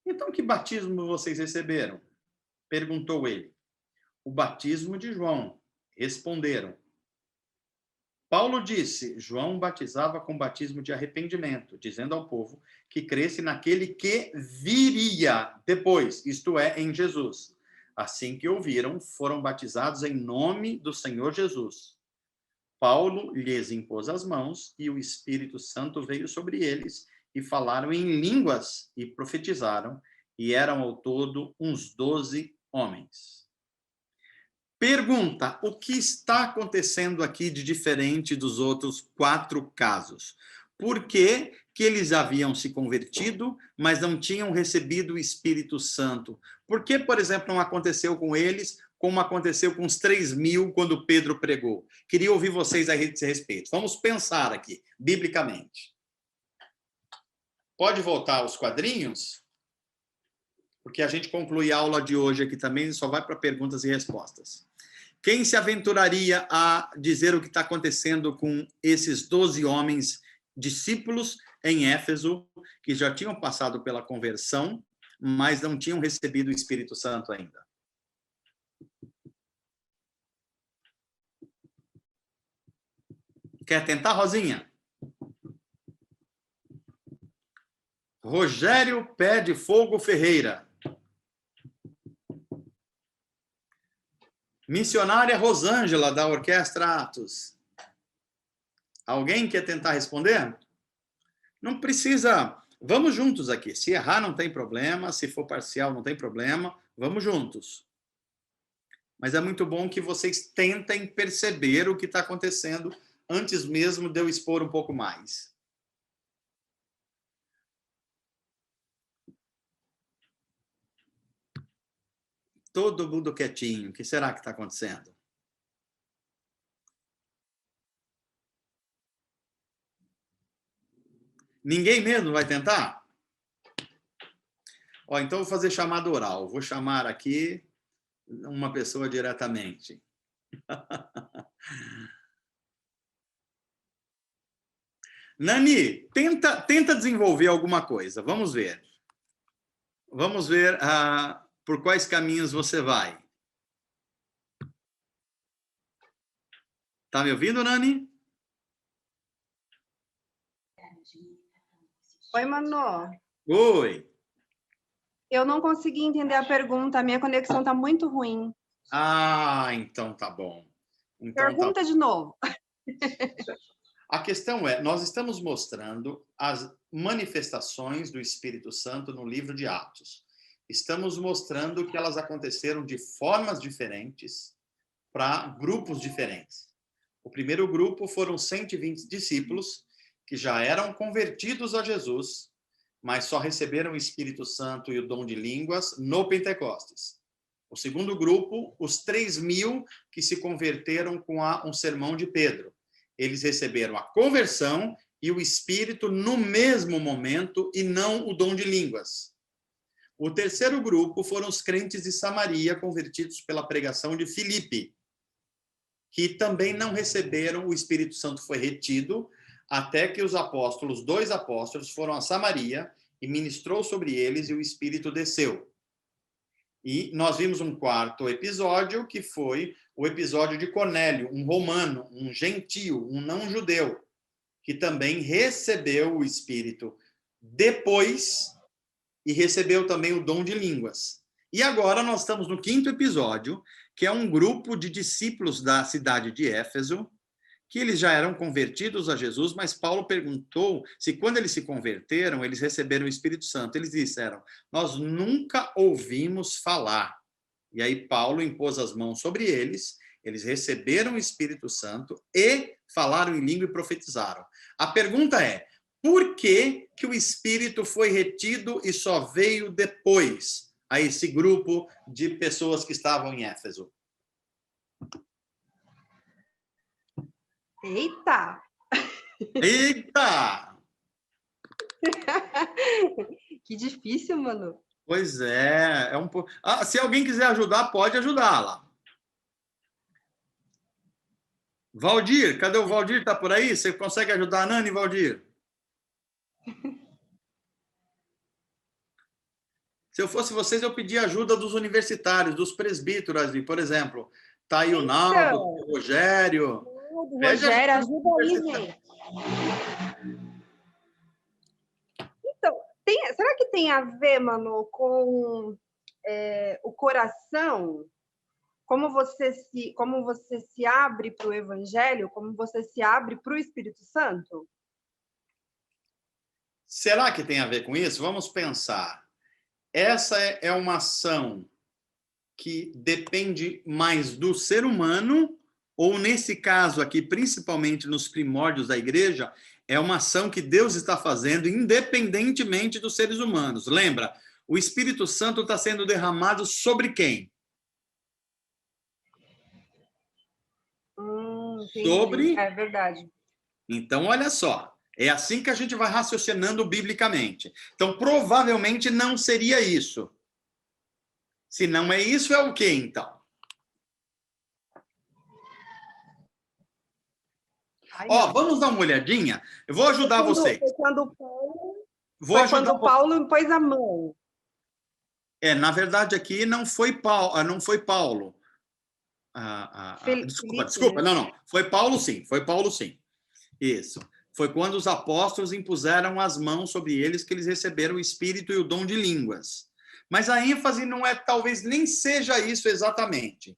Então, que batismo vocês receberam? Perguntou ele. O batismo de João. Responderam. Paulo disse, João batizava com batismo de arrependimento, dizendo ao povo que cresce naquele que viria depois, isto é, em Jesus. Assim que ouviram, foram batizados em nome do Senhor Jesus. Paulo lhes impôs as mãos e o Espírito Santo veio sobre eles e falaram em línguas e profetizaram, e eram ao todo uns 12 homens. Pergunta, o que está acontecendo aqui de diferente dos outros 4 casos? Por que que eles haviam se convertido, mas não tinham recebido o Espírito Santo? Por que, por exemplo, não aconteceu com eles como aconteceu com os 3.000 quando Pedro pregou? Queria ouvir vocês a esse respeito. Vamos pensar aqui, biblicamente. Pode voltar aos quadrinhos? Porque a gente conclui a aula de hoje aqui também, só vai para perguntas e respostas. Quem se aventuraria a dizer o que está acontecendo com esses 12 homens discípulos em Éfeso, que já tinham passado pela conversão, mas não tinham recebido o Espírito Santo ainda? Quer tentar, Rosinha? Rogério Pé de Fogo Ferreira. Missionária Rosângela, da Orquestra Atos. Alguém quer tentar responder? Não precisa. Vamos juntos aqui. Se errar, não tem problema. Se for parcial, não tem problema. Vamos juntos. Mas é muito bom que vocês tentem perceber o que está acontecendo antes mesmo de eu expor um pouco mais. Todo mundo quietinho. O que será que está acontecendo? Ninguém mesmo vai tentar? Ó, então, vou fazer chamada oral. Vou chamar aqui uma pessoa diretamente. Nani, tenta desenvolver alguma coisa. Vamos ver. Vamos ver por quais caminhos você vai. Tá me ouvindo, Nani? Oi, Manu. Oi. Eu não consegui entender a pergunta, a minha conexão está muito ruim. Então tá bom. Então, Pergunta de novo. A questão é, nós estamos mostrando as manifestações do Espírito Santo no livro de Atos. Estamos mostrando que elas aconteceram de formas diferentes para grupos diferentes. O primeiro grupo foram 120 discípulos que já eram convertidos a Jesus, mas só receberam o Espírito Santo e o dom de línguas no Pentecostes. O segundo grupo, os 3.000 que se converteram com um sermão de Pedro. Eles receberam a conversão e o Espírito no mesmo momento e não o dom de línguas. O terceiro grupo foram os crentes de Samaria, convertidos pela pregação de Filipe, que também não receberam, o Espírito Santo foi retido, até que os apóstolos, 2 apóstolos, foram a Samaria e ministrou sobre eles e o Espírito desceu. E nós vimos um quarto episódio, que foi o episódio de Cornélio, um romano, um gentio, um não-judeu, que também recebeu o Espírito depois e recebeu também o dom de línguas. E agora nós estamos no 5º episódio, que é um grupo de discípulos da cidade de Éfeso, que eles já eram convertidos a Jesus, mas Paulo perguntou se quando eles se converteram, eles receberam o Espírito Santo. Eles disseram, nós nunca ouvimos falar. E aí Paulo impôs as mãos sobre eles, eles receberam o Espírito Santo e falaram em língua e profetizaram. A pergunta é, por que que o Espírito foi retido e só veio depois a esse grupo de pessoas que estavam em Éfeso? Eita! Eita! Que difícil, Manu. Pois é, um pouco. Se alguém quiser ajudar, pode ajudá-la. Valdir, cadê o Valdir? Está por aí? Você consegue ajudar a Nani, Valdir? Se eu fosse vocês, eu pedia ajuda dos universitários, dos presbíteros, por exemplo. Tá aí o Naldo, o Rogério. tudo, Veja Rogério, as ajuda aí, percepções. gente. Então, será que tem a ver, mano, com o coração? Como você se abre para o Evangelho? Como você se abre para o Espírito Santo? Será que tem a ver com isso? Vamos pensar. Essa é uma ação que depende mais do ser humano, ou nesse caso aqui, principalmente nos primórdios da igreja, é uma ação que Deus está fazendo independentemente dos seres humanos. Lembra? O Espírito Santo está sendo derramado sobre quem? Entendi. Sobre... É verdade. Então, olha só. É assim que a gente vai raciocinando biblicamente. Então, provavelmente não seria isso. Se não é isso, é o quê, então? Ó, vamos dar uma olhadinha? Eu vou ajudar vocês. Foi quando Paulo pôs a mão. Na verdade, aqui não foi Paulo. Não foi Paulo. Desculpa. Não. Foi Paulo, sim. Foi Paulo, sim. Isso. Foi quando os apóstolos impuseram as mãos sobre eles que eles receberam o Espírito e o dom de línguas. Mas a ênfase não é, talvez nem seja isso exatamente.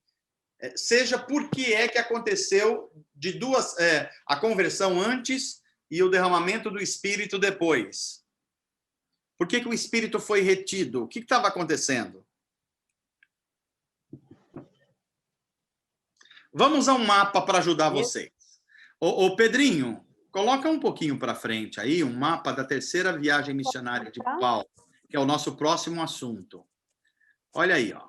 Seja por que é que aconteceu de a conversão antes e o derramamento do Espírito depois. Por que o Espírito foi retido? O que estava acontecendo? Vamos a um mapa para ajudar vocês. Ô, Pedrinho, coloca um pouquinho para frente aí, um mapa da terceira viagem missionária de Paulo, que é o nosso próximo assunto. Olha aí, ó.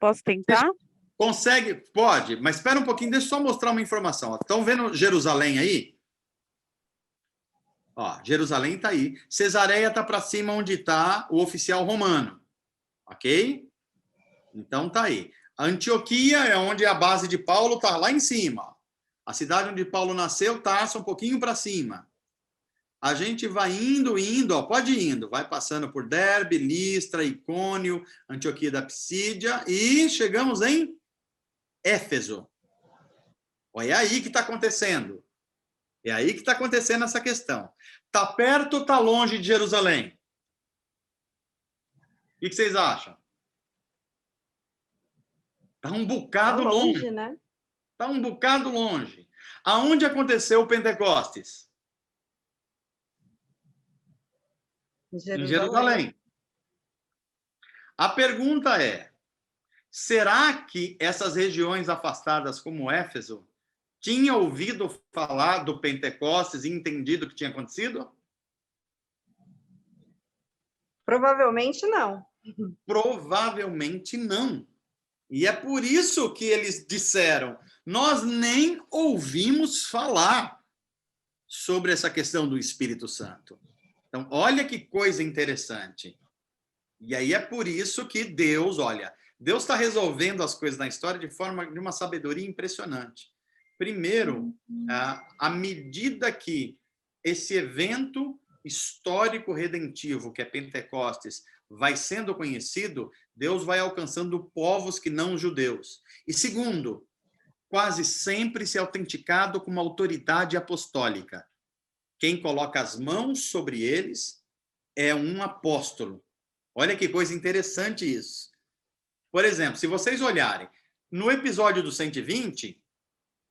Posso tentar? Consegue? Pode, mas espera um pouquinho, deixa eu só mostrar uma informação. Estão vendo Jerusalém aí? Ó, Jerusalém está aí. Cesareia está para cima onde está o oficial romano. Ok? Então tá aí. Antioquia é onde a base de Paulo está lá em cima. A cidade onde Paulo nasceu, Tarso, um pouquinho para cima. A gente vai indo, ó, pode ir indo. Vai passando por Derbe, Listra, Icônio, Antioquia da Psídia e chegamos em Éfeso. Olha aí que está acontecendo. É aí que está acontecendo essa questão. Está perto ou está longe de Jerusalém? O que vocês acham? Está um bocado longe. Né? Está um bocado longe. Aonde aconteceu o Pentecostes? Em Jerusalém. A pergunta é, será que essas regiões afastadas como Éfeso tinham ouvido falar do Pentecostes e entendido o que tinha acontecido? Provavelmente não. Provavelmente não. E é por isso que eles disseram, nós nem ouvimos falar sobre essa questão do Espírito Santo. Então, olha que coisa interessante. E aí é por isso que Deus está resolvendo as coisas na história de uma sabedoria impressionante. Primeiro, à medida que esse evento histórico redentivo, que é Pentecostes, vai sendo conhecido, Deus vai alcançando povos que não judeus. E segundo, quase sempre se autenticado com uma autoridade apostólica. Quem coloca as mãos sobre eles é um apóstolo. Olha que coisa interessante isso. Por exemplo, se vocês olharem, no episódio do 120,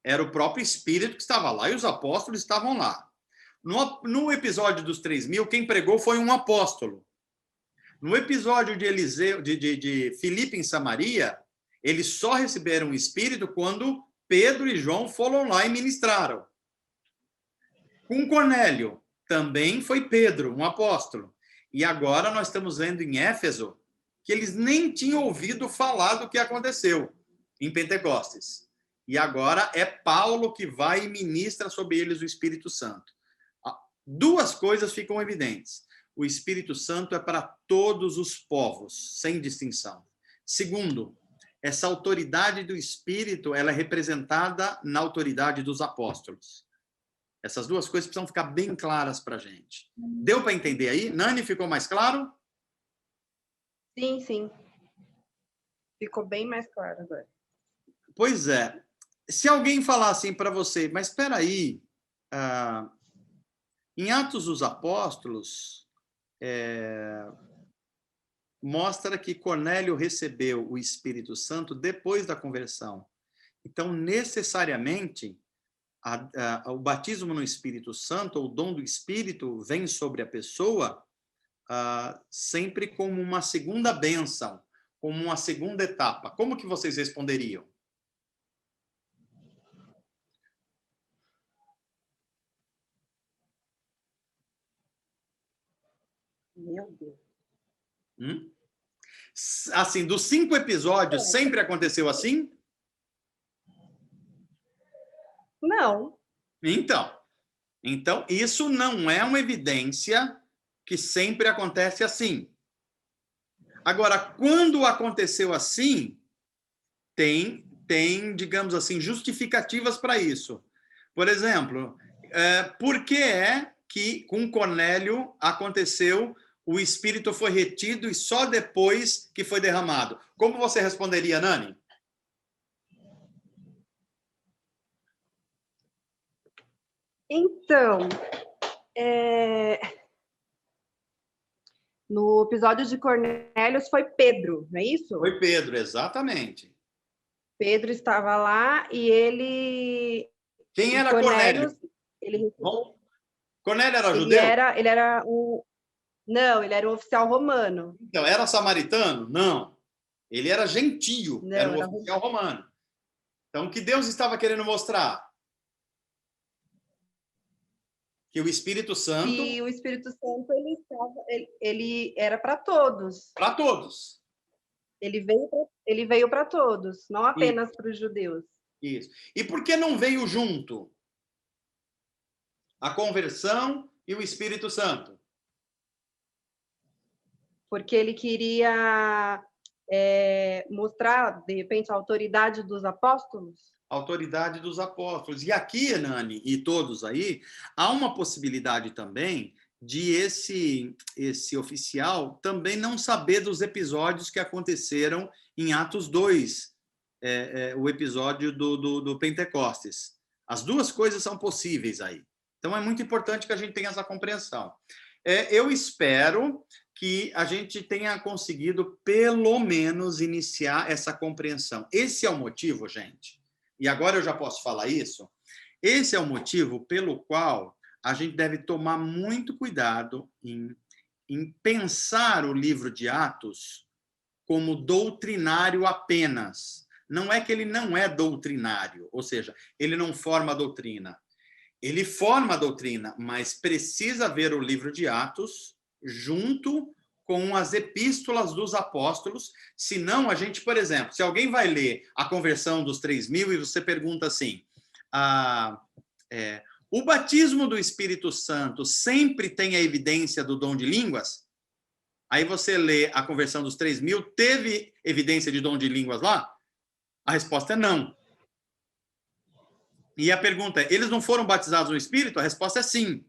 era o próprio Espírito que estava lá e os apóstolos estavam lá. No episódio dos 3.000, quem pregou foi um apóstolo. No episódio de Eliseu, de Filipe em Samaria, eles só receberam o Espírito quando Pedro e João foram lá e ministraram. Com Cornélio, também foi Pedro, um apóstolo. E agora nós estamos vendo em Éfeso que eles nem tinham ouvido falar do que aconteceu em Pentecostes. E agora é Paulo que vai e ministra sobre eles o Espírito Santo. Duas coisas ficam evidentes. O Espírito Santo é para todos os povos, sem distinção. Segundo, essa autoridade do Espírito, ela é representada na autoridade dos apóstolos. Essas duas coisas precisam ficar bem claras para a gente. Deu para entender aí? Nani, ficou mais claro? Sim. Ficou bem mais claro agora. Pois é. se alguém falar assim para você, mas espera aí, em Atos dos Apóstolos, mostra que Cornélio recebeu o Espírito Santo depois da conversão. Então, necessariamente, o batismo no Espírito Santo, ou o dom do Espírito, vem sobre a pessoa sempre como uma segunda bênção, como uma segunda etapa. Como que vocês responderiam? Meu Deus. Assim, dos 5 episódios, sempre aconteceu assim? Não. Então, isso não é uma evidência que sempre acontece assim. Agora, quando aconteceu assim, tem, digamos assim, justificativas para isso. Por exemplo, por que é que com Cornélio aconteceu, o Espírito foi retido e só depois que foi derramado? Como você responderia, Nani? Então, no episódio de Cornélios foi Pedro, não é isso? Foi Pedro, exatamente. Pedro estava lá e ele... Quem era Cornélios, Cornélio? Cornélio era judeu? Ele era Não, ele era um oficial romano. Então, era samaritano? Não. Ele era gentio, Não, era um era oficial romano. Então, o que Deus estava querendo mostrar? Que o Espírito Santo... E o Espírito Santo, ele era para todos. Para todos. Ele veio para todos, não apenas para os judeus. Isso. E por que não veio junto? A conversão e o Espírito Santo. Porque ele queria mostrar, de repente, a autoridade dos apóstolos. A autoridade dos apóstolos. E aqui, Nani, e todos aí, há uma possibilidade também de esse oficial também não saber dos episódios que aconteceram em Atos 2, o episódio do Pentecostes. As duas coisas são possíveis aí. Então, é muito importante que a gente tenha essa compreensão. Eu espero que a gente tenha conseguido, pelo menos, iniciar essa compreensão. Esse é o motivo, gente, e agora eu já posso falar isso, esse é o motivo pelo qual a gente deve tomar muito cuidado em pensar o livro de Atos como doutrinário apenas. Não é que ele não é doutrinário, ou seja, ele não forma a doutrina. Ele forma a doutrina, mas precisa ver o livro de Atos junto com as epístolas dos apóstolos, senão a gente, por exemplo, se alguém vai ler a conversão dos 3.000 e você pergunta assim, o batismo do Espírito Santo sempre tem a evidência do dom de línguas? Aí você lê a conversão dos 3.000, teve evidência de dom de línguas lá? A resposta é não. E a pergunta é, eles não foram batizados no Espírito? A resposta é sim.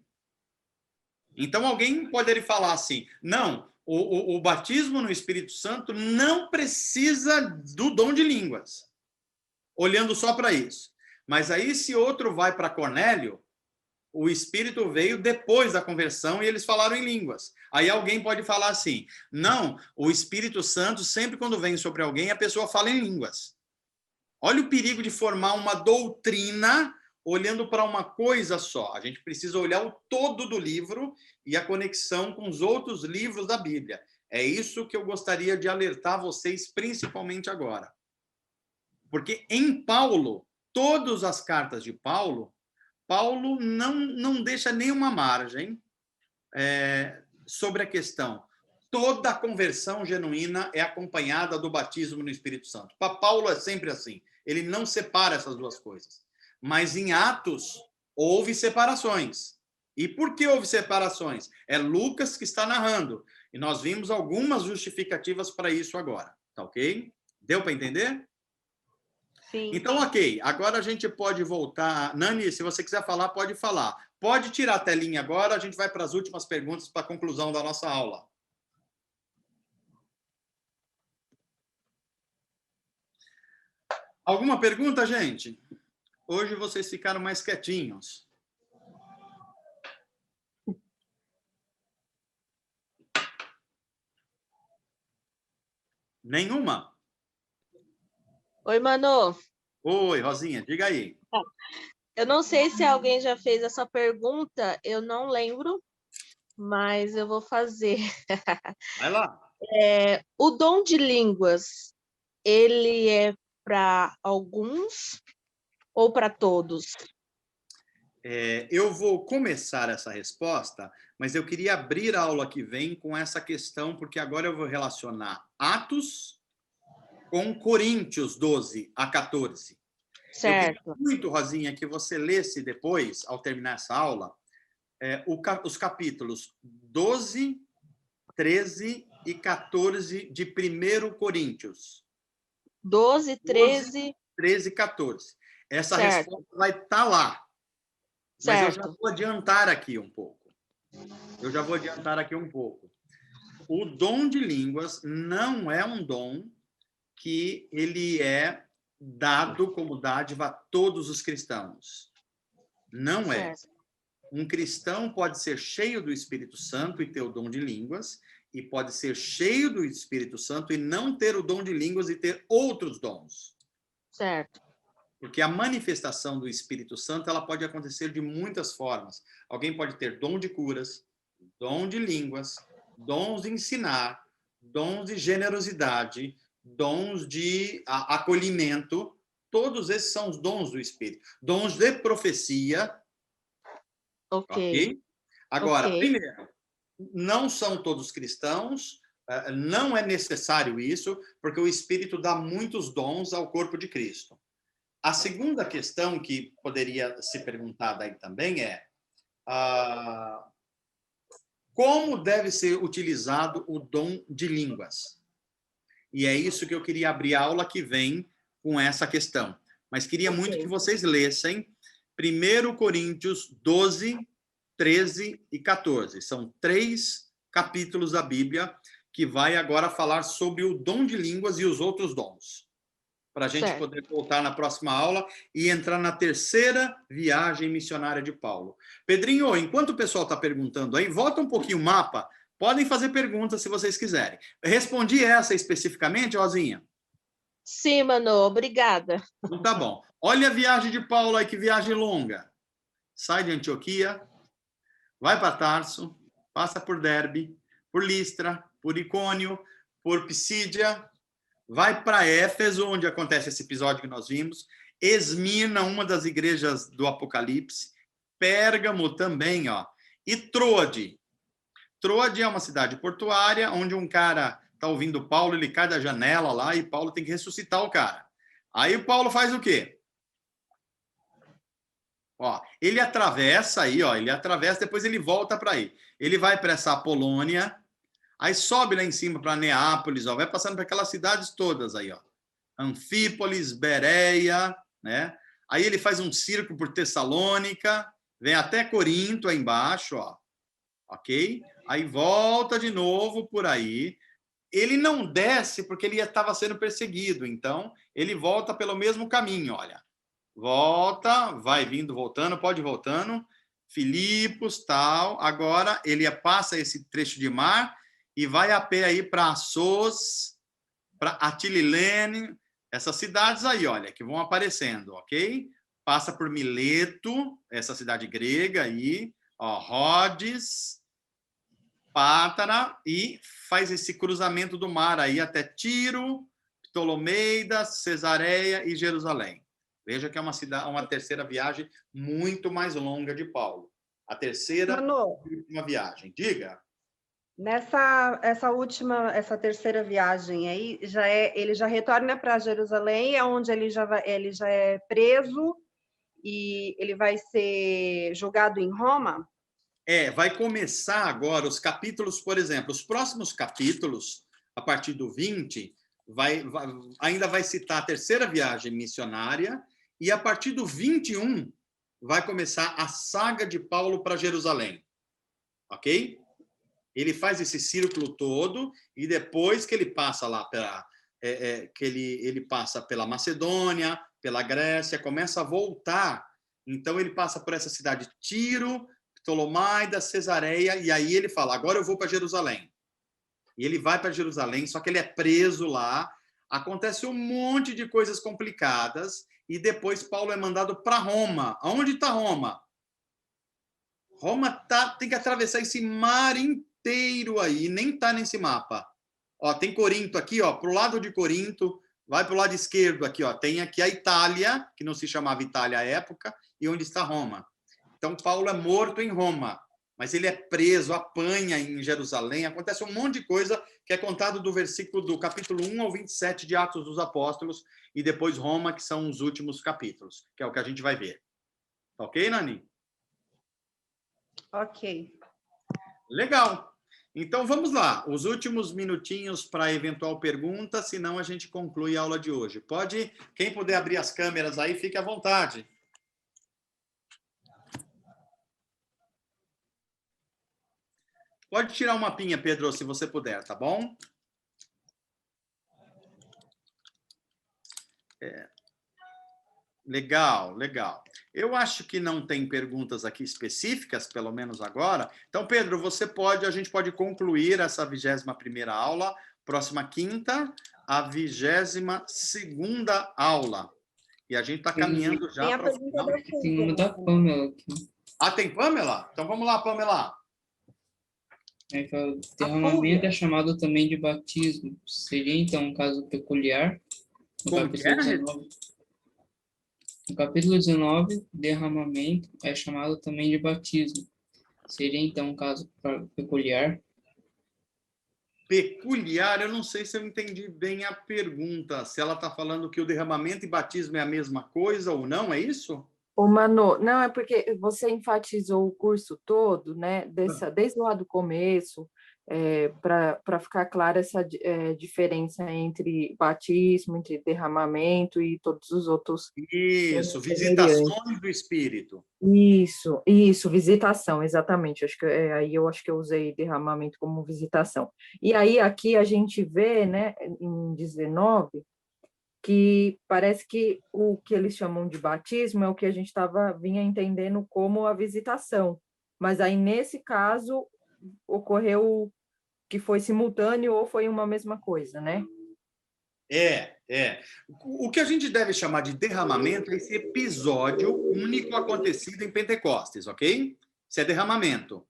Então, alguém poderia falar assim, não, o batismo no Espírito Santo não precisa do dom de línguas, olhando só para isso. Mas aí, se outro vai para Cornélio, o Espírito veio depois da conversão e eles falaram em línguas. Aí alguém pode falar assim, não, o Espírito Santo, sempre quando vem sobre alguém, a pessoa fala em línguas. Olha o perigo de formar uma doutrina olhando para uma coisa só. A gente precisa olhar o todo do livro e a conexão com os outros livros da Bíblia. É isso que eu gostaria de alertar vocês, principalmente agora. Porque em Paulo, todas as cartas de Paulo não deixa nenhuma margem sobre a questão. Toda conversão genuína é acompanhada do batismo no Espírito Santo. Para Paulo é sempre assim. Ele não separa essas duas coisas. Mas em Atos, houve separações. E por que houve separações? É Lucas que está narrando. E nós vimos algumas justificativas para isso agora. Tá ok? Deu para entender? Sim. Então, ok. Agora a gente pode voltar. Nani, se você quiser falar, pode falar. Pode tirar a telinha agora, a gente vai para as últimas perguntas para a conclusão da nossa aula. Alguma pergunta, gente? Hoje vocês ficaram mais quietinhos. Nenhuma? Oi, Manu. Oi, Rosinha, diga aí. Eu não sei se alguém já fez essa pergunta, eu não lembro, mas eu vou fazer. Vai lá. O dom de línguas, ele é para alguns ou para todos? Eu vou começar essa resposta, mas eu queria abrir a aula que vem com essa questão, porque agora eu vou relacionar Atos com Coríntios 12 a 14. Certo. Eu queria muito, Rosinha, que você lesse depois, ao terminar essa aula, os capítulos 12, 13 e 14 de 1 Coríntios. 12, 13... 13 e 14. Essa Certo. resposta vai estar lá. Mas eu já Certo. vou adiantar aqui um pouco. O dom de línguas não é um dom que ele é dado como dádiva a todos os cristãos. Não é. Certo. Um cristão pode ser cheio do Espírito Santo e ter o dom de línguas, e pode ser cheio do Espírito Santo e não ter o dom de línguas e ter outros dons. Certo. Porque a manifestação do Espírito Santo, ela pode acontecer de muitas formas. Alguém pode ter dom de curas, dom de línguas, dons de ensinar, dons de generosidade, dons de acolhimento. Todos esses são os dons do Espírito. Dons de profecia. Ok? Agora, primeiro, não são todos cristãos, não é necessário isso, porque o Espírito dá muitos dons ao corpo de Cristo. A segunda questão que poderia se perguntar daí também é como deve ser utilizado o dom de línguas? E é isso que eu queria abrir a aula que vem com essa questão. Mas queria muito que vocês lessem 1 Coríntios 12, 13 e 14. São 3 capítulos da Bíblia que vai agora falar sobre o dom de línguas e os outros dons. Para a gente poder voltar na próxima aula e entrar na terceira viagem missionária de Paulo. Pedrinho, enquanto o pessoal está perguntando aí, volta um pouquinho o mapa. Podem fazer perguntas se vocês quiserem. Respondi essa especificamente, Rosinha? Sim, Manu, obrigada. Então tá bom. Olha a viagem de Paulo aí, que viagem longa. Sai de Antioquia, vai para Tarso, passa por Derbe, por Listra, por Icônio, por Pisídia, vai para Éfeso, onde acontece esse episódio que nós vimos, Esmirna, uma das igrejas do Apocalipse, Pérgamo também, ó, e Troade. Troade é uma cidade portuária, onde um cara está ouvindo Paulo, ele cai da janela lá e Paulo tem que ressuscitar o cara. Aí o Paulo faz o quê? Ó, ele atravessa aí, ó, depois ele volta para aí. Ele vai para essa Polônia, aí sobe lá em cima para Neápolis, ó, vai passando para aquelas cidades todas aí, ó. Anfípolis, Bereia, né? Aí ele faz um círculo por Tessalônica, vem até Corinto aí embaixo, ó. Ok? Aí volta de novo por aí. Ele não desce porque ele estava sendo perseguido, então ele volta pelo mesmo caminho, olha. Volta, vai vindo, voltando, pode ir voltando. Filipos, tal. Agora ele passa esse trecho de mar e vai a pé aí para Assos, para Atililene, essas cidades aí, olha, que vão aparecendo, ok? Passa por Mileto, essa cidade grega aí, ó, Rhodes, Pátara, e faz esse cruzamento do mar aí até Tiro, Ptolomeida, Cesareia e Jerusalém. Veja que é uma terceira viagem muito mais longa de Paulo. A terceira e última viagem. Diga. Essa terceira viagem aí, ele já retorna para Jerusalém, é onde ele já é preso e ele vai ser julgado em Roma? Vai começar agora os capítulos, por exemplo, os próximos capítulos, a partir do 20, ainda vai citar a terceira viagem missionária, e a partir do 21 vai começar a saga de Paulo para Jerusalém. Ok? Ele faz esse círculo todo, e depois que ele passa lá ele passa pela Macedônia, pela Grécia, começa a voltar. Então ele passa por essa cidade Tiro, Ptolomaida, Cesareia, e aí ele fala, agora eu vou para Jerusalém. E ele vai para Jerusalém, só que ele é preso lá, acontece um monte de coisas complicadas, e depois Paulo é mandado para Roma. Aonde está Roma? Roma tem que atravessar esse mar inteiro aí, nem está nesse mapa. Ó, tem Corinto aqui, ó, pro lado de Corinto, vai pro lado esquerdo aqui, ó, tem aqui a Itália, que não se chamava Itália à época, e onde está Roma. Então, Paulo é morto em Roma, mas ele é preso, apanha em Jerusalém, acontece um monte de coisa que é contado do capítulo 1 ao 27 de Atos dos Apóstolos, e depois Roma, que são os últimos capítulos, que é o que a gente vai ver. Ok, Nani? Ok. Legal. Então, vamos lá. Os últimos minutinhos para eventual pergunta, senão a gente conclui a aula de hoje. Pode, quem puder abrir as câmeras aí, fique à vontade. Pode tirar um mapinha, Pedro, se você puder, tá bom? Legal, legal. Eu acho que não tem perguntas aqui específicas, pelo menos agora. Então, Pedro, a gente pode concluir essa 21ª aula, próxima quinta, a 22ª aula. E a gente está caminhando já Tem a para o pergunta final. da Tem uma da Pamela aqui. Ah, tem Pamela? Então vamos lá, Pamela. Aí fala, derramamento é chamado também de batismo. Seria, então, um caso peculiar? No Como que capítulo é? 19. No capítulo 19, derramamento é chamado também de batismo. Seria, então, um caso peculiar? Peculiar, eu não sei se eu entendi bem a pergunta. Se ela está falando que o derramamento e batismo é a mesma coisa ou não, é isso? Ô, Manu, não, é porque você enfatizou o curso todo, né, desde lá do começo, para ficar clara essa diferença entre batismo, entre derramamento e todos os outros. Isso, visitações do Espírito. Isso, visitação, exatamente. Aí eu acho que eu usei derramamento como visitação. E aí aqui a gente vê, né, em 19, que parece que o que eles chamam de batismo é o que a gente vinha entendendo como a visitação. Mas aí, nesse caso, ocorreu que foi simultâneo ou foi uma mesma coisa, né? O que a gente deve chamar de derramamento é esse episódio único acontecido em Pentecostes, ok? Isso é derramamento,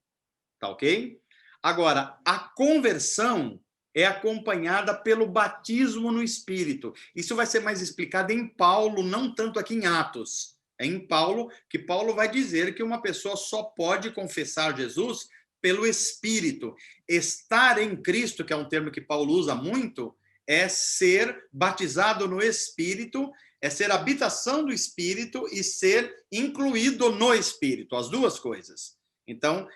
tá ok? Agora, a conversão é acompanhada pelo batismo no Espírito. Isso vai ser mais explicado em Paulo, não tanto aqui em Atos. É em Paulo que Paulo vai dizer que uma pessoa só pode confessar Jesus pelo Espírito. Estar em Cristo, que é um termo que Paulo usa muito, é ser batizado no Espírito, é ser habitação do Espírito e ser incluído no Espírito, as duas coisas. Então,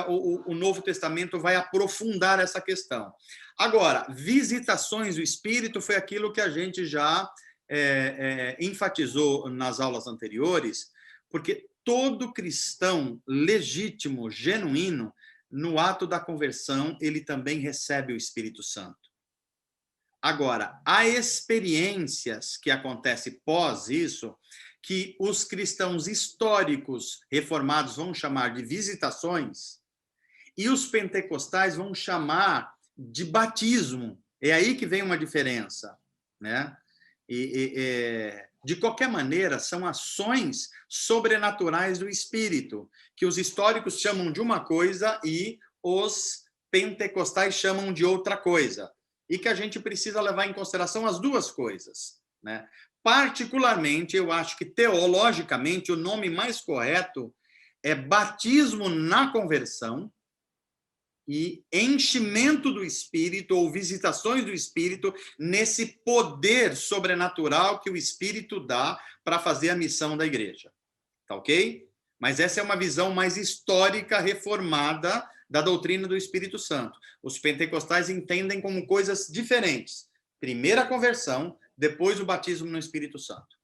o Novo Testamento vai aprofundar essa questão. Agora, visitações do Espírito foi aquilo que a gente já enfatizou nas aulas anteriores, porque todo cristão legítimo, genuíno, no ato da conversão, ele também recebe o Espírito Santo. Agora, há experiências que acontecem pós isso, que os cristãos históricos reformados vão chamar de visitações, e os pentecostais vão chamar de batismo. É aí que vem uma diferença, né? De qualquer maneira, são ações sobrenaturais do Espírito, que os históricos chamam de uma coisa e os pentecostais chamam de outra coisa, e que a gente precisa levar em consideração as duas coisas, né? Particularmente, eu acho que teologicamente o nome mais correto é batismo na conversão e enchimento do Espírito ou visitações do Espírito nesse poder sobrenatural que o Espírito dá para fazer a missão da igreja. Tá ok? Mas essa é uma visão mais histórica, reformada da doutrina do Espírito Santo. Os pentecostais entendem como coisas diferentes. Primeiro a conversão, depois o batismo no Espírito Santo.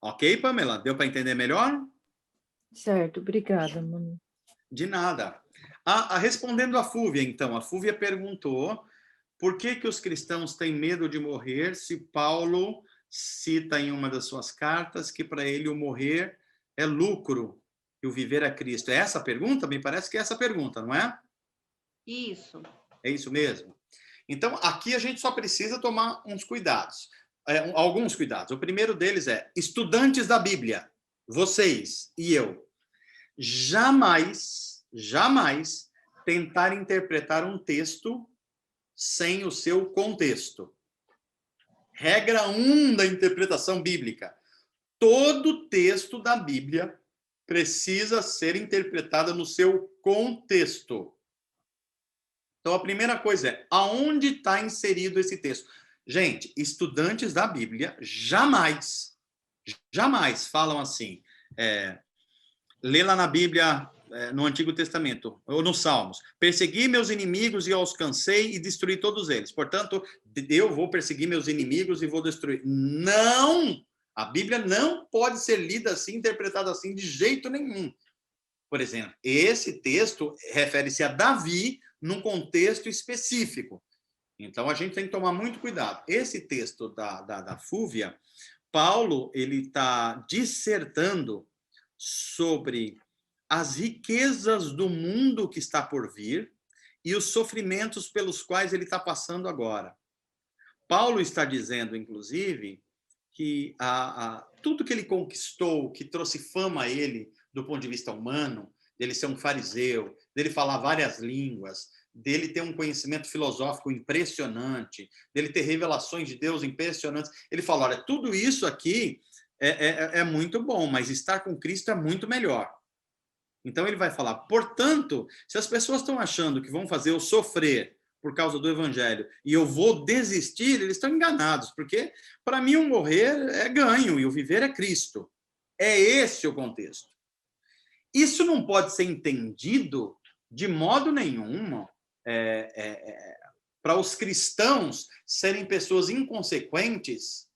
Ok, Pamela? Deu para entender melhor? Certo, obrigada, Manu. De nada. Respondendo a Fúvia, então, a Fúvia perguntou por que os cristãos têm medo de morrer se Paulo cita em uma das suas cartas que para ele o morrer é lucro e o viver é Cristo. É essa a pergunta? Me parece que é essa a pergunta, não é? Isso. É isso mesmo? Então, aqui a gente só precisa tomar uns cuidados. Alguns cuidados. O primeiro deles é, estudantes da Bíblia, vocês e eu, jamais tentar interpretar um texto sem o seu contexto. Regra 1 da interpretação bíblica. Todo texto da Bíblia precisa ser interpretado no seu contexto. Então, a primeira coisa é, aonde está inserido esse texto? Gente, estudantes da Bíblia jamais falam assim, lê lá na Bíblia, no Antigo Testamento, ou nos Salmos, persegui meus inimigos e eu os cansei e destruí todos eles. Portanto, eu vou perseguir meus inimigos e vou destruir. Não! A Bíblia não pode ser lida assim, interpretada assim, de jeito nenhum. Por exemplo, esse texto refere-se a Davi num contexto específico. Então, a gente tem que tomar muito cuidado. Esse texto da Fúvia, Paulo, ele está dissertando sobre as riquezas do mundo que está por vir e os sofrimentos pelos quais ele está passando agora. Paulo está dizendo, inclusive, que tudo que ele conquistou, que trouxe fama a ele do ponto de vista humano, dele ser um fariseu, dele falar várias línguas, dele ter um conhecimento filosófico impressionante, dele ter revelações de Deus impressionantes. Ele fala, olha, tudo isso aqui é muito bom, mas estar com Cristo é muito melhor. Então ele vai falar, portanto, se as pessoas estão achando que vão fazer eu sofrer por causa do evangelho e eu vou desistir, eles estão enganados, porque para mim o morrer é ganho e o viver é Cristo. É esse o contexto. Isso não pode ser entendido de modo nenhum para os cristãos serem pessoas inconsequentes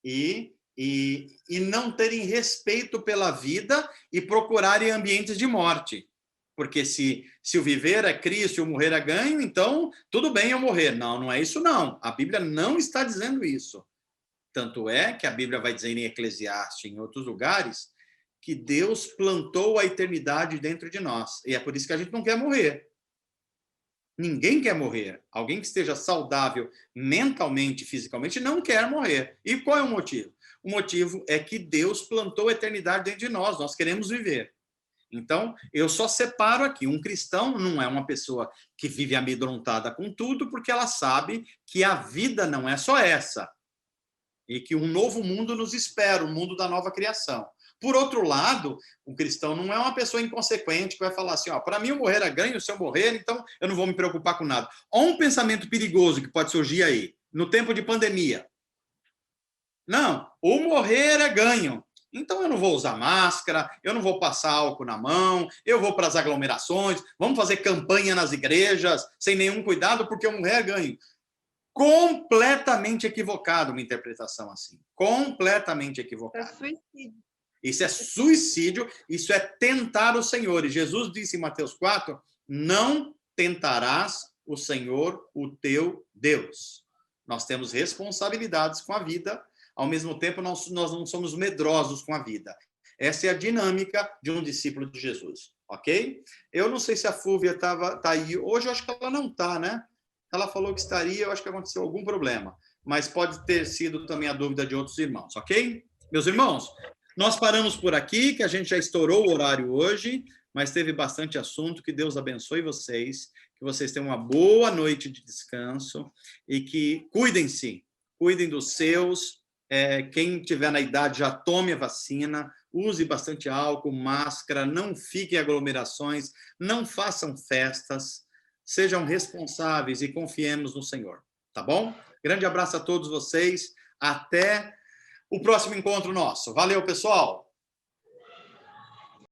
e não terem respeito pela vida e procurarem ambientes de morte. Porque se o viver é Cristo e o morrer é ganho, então tudo bem eu morrer. Não, não é isso não. A Bíblia não está dizendo isso. Tanto é que a Bíblia vai dizer em Eclesiastes, em outros lugares, que Deus plantou a eternidade dentro de nós. E é por isso que a gente não quer morrer. Ninguém quer morrer. Alguém que esteja saudável mentalmente, fisicamente, não quer morrer. E qual é o motivo? O motivo é que Deus plantou a eternidade dentro de nós. Nós queremos viver. Então, eu só separo aqui. Um cristão não é uma pessoa que vive amedrontada com tudo, porque ela sabe que a vida não é só essa. E que um novo mundo nos espera, o mundo da nova criação. Por outro lado, um cristão não é uma pessoa inconsequente que vai falar assim, para mim o morrer é ganho, se eu morrer, então eu não vou me preocupar com nada. Olha um pensamento perigoso que pode surgir aí, no tempo de pandemia. Não, o morrer é ganho. Então eu não vou usar máscara, eu não vou passar álcool na mão, eu vou para as aglomerações, vamos fazer campanha nas igrejas, sem nenhum cuidado, porque o morrer é ganho. Completamente equivocado uma interpretação assim. Completamente equivocado. É suicídio. Isso é suicídio, isso é tentar o Senhor. E Jesus disse em Mateus 4, não tentarás o Senhor, o teu Deus. Nós temos responsabilidades com a vida, ao mesmo tempo nós não somos medrosos com a vida. Essa é a dinâmica de um discípulo de Jesus, ok? Eu não sei se a Fúvia tá aí. Hoje eu acho que ela não está, né? Ela falou que estaria, eu acho que aconteceu algum problema. Mas pode ter sido também a dúvida de outros irmãos, ok? Meus irmãos, nós paramos por aqui, que a gente já estourou o horário hoje, mas teve bastante assunto. Que Deus abençoe vocês, que vocês tenham uma boa noite de descanso e que cuidem-se, cuidem dos seus. Quem tiver na idade já tome a vacina, use bastante álcool, máscara, não fiquem em aglomerações, não façam festas, sejam responsáveis e confiemos no Senhor, tá bom? Grande abraço a todos vocês, até o próximo encontro nosso. Valeu, pessoal!